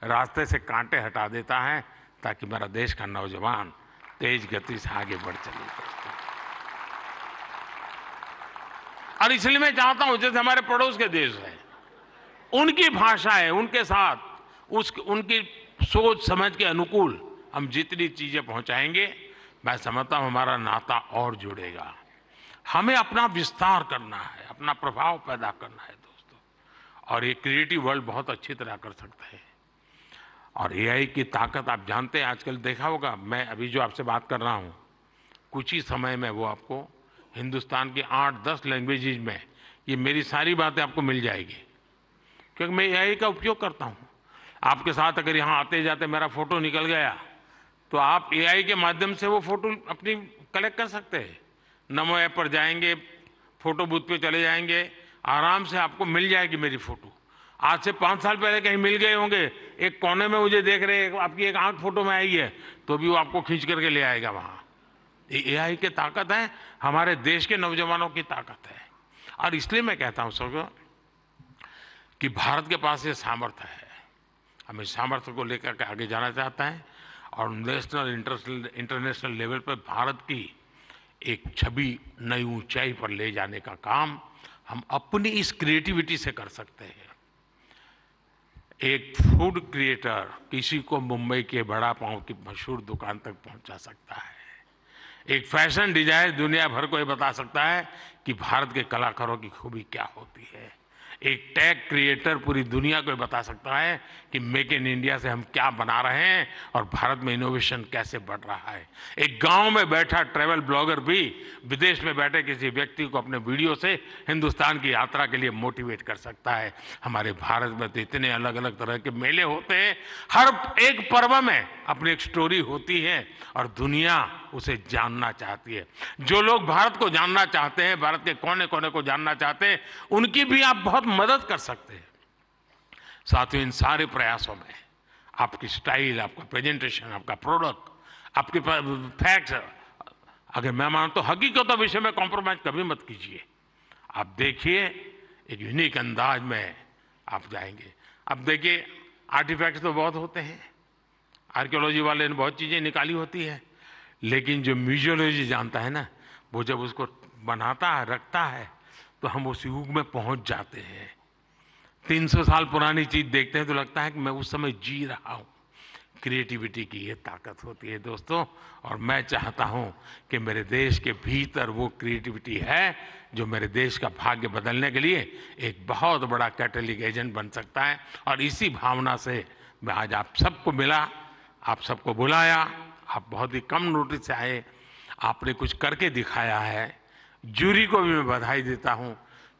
रास्ते से कांटे हटा देता है, ताकि मेरा देश का नौजवान तेज गति से आगे बढ़ चले। और इसलिए मैं चाहता हूं, जैसे हमारे पड़ोस के देश हैं, उनकी भाषाएं, उनके साथ उनकी सोच समझ के अनुकूल हम जितनी चीजें पहुंचाएंगे, मैं समझता हूं हमारा नाता और जुड़ेगा। हमें अपना विस्तार करना है, अपना प्रभाव पैदा करना है दोस्तों, और ये क्रिएटिव वर्ल्ड बहुत अच्छी तरह कर सकता है। और एआई की ताकत आप जानते हैं, आजकल देखा होगा, मैं अभी जो आपसे बात कर रहा हूं, कुछ ही समय में वो आपको हिंदुस्तान की 8-10 लैंग्वेजेज में ये मेरी सारी बातें आपको मिल जाएगी, क्योंकि मैं एआई का उपयोग करता हूं। आपके साथ अगर यहां आते जाते मेरा फोटो निकल गया, तो आप एआई के माध्यम से वो फोटो अपनी कलेक्ट कर सकते हैं। नमो ऐप पर जाएंगे, फोटो बूथ पे चले जाएंगे, आराम से आपको मिल जाएगी मेरी फोटो। आज से 5 साल पहले कहीं मिल गए होंगे, एक कोने में मुझे देख रहे, आपकी एक आंख फोटो में आई है, तो भी वो आपको खींच करके ले आएगा वहां। ये एआई की ताकत है, हमारे देश के नौजवानों की ताकत है। और इसलिए मैं कहता हूं सबको कि भारत के पास ये सामर्थ्य है, हम इस सामर्थ्य को लेकर के आगे जाना चाहते हैं, और नेशनल इंटरनेशनल लेवल पर भारत की एक छवि नई ऊंचाई पर ले जाने का काम हम अपनी इस क्रिएटिविटी से कर सकते हैं। एक फूड क्रिएटर किसी को मुंबई के बड़ा पाव की मशहूर दुकान तक पहुंचा सकता है। एक फैशन डिजाइनर दुनिया भर को ये बता सकता है कि भारत के कलाकारों की खूबी क्या होती है। एक टेक क्रिएटर पूरी दुनिया को बता सकता है कि मेक इन इंडिया से हम क्या बना रहे हैं और भारत में इनोवेशन कैसे बढ़ रहा है। एक गांव में बैठा ट्रैवल ब्लॉगर भी विदेश में बैठे किसी व्यक्ति को अपने वीडियो से हिंदुस्तान की यात्रा के लिए मोटिवेट कर सकता है। हमारे भारत में तो इतने अलग अलग तरह के मेले होते हैं, हर एक पर्व में अपनी एक स्टोरी होती है और दुनिया उसे जानना चाहती है। जो लोग भारत को जानना चाहते हैं, भारत के कोने कोने को जानना चाहते हैं, उनकी भी आप बहुत मदद कर सकते हैं। साथियों, इन सारे प्रयासों में आपकी स्टाइल, आपका प्रेजेंटेशन, आपका प्रोडक्ट, आपके फैक्ट्स, अगर मैं मानता हूं हकीकतों विषय में कॉम्प्रोमाइज कभी मत कीजिए। आप देखिए, एक यूनिक अंदाज में आप जाएंगे। अब देखिए, आर्टिफैक्ट्स तो बहुत होते हैं, आर्कियोलॉजी वाले ने बहुत चीजें निकाली होती है, लेकिन जो म्यूजियोलॉजी जानता है ना, वो जब उसको बनाता है, रखता है, तो हम उस युग में पहुंच जाते हैं। 300 साल पुरानी चीज देखते हैं तो लगता है कि मैं उस समय जी रहा हूं। क्रिएटिविटी की ये ताकत होती है दोस्तों। और मैं चाहता हूं कि मेरे देश के भीतर वो क्रिएटिविटी है जो मेरे देश का भाग्य बदलने के लिए एक बहुत बड़ा कैटलिक एजेंट बन सकता है। और इसी भावना से मैं आज आप सबको मिला, आप सबको बुलाया। आप बहुत ही कम नोटिस से आए, आपने कुछ करके दिखाया है। जूरी को भी मैं बधाई देता हूं,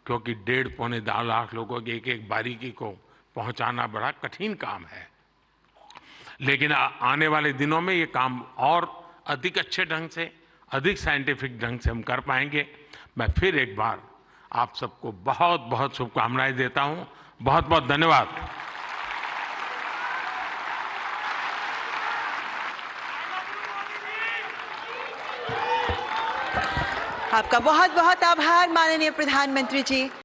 क्योंकि 1.5-2 लाख लोगों की एक एक बारीकी को पहुंचाना बड़ा कठिन काम है। लेकिन आने वाले दिनों में ये काम और अधिक अच्छे ढंग से, अधिक साइंटिफिक ढंग से हम कर पाएंगे। मैं फिर एक बार आप सबको बहुत बहुत शुभकामनाएं देता हूं। बहुत बहुत धन्यवाद। आपका बहुत बहुत आभार माननीय प्रधानमंत्री जी।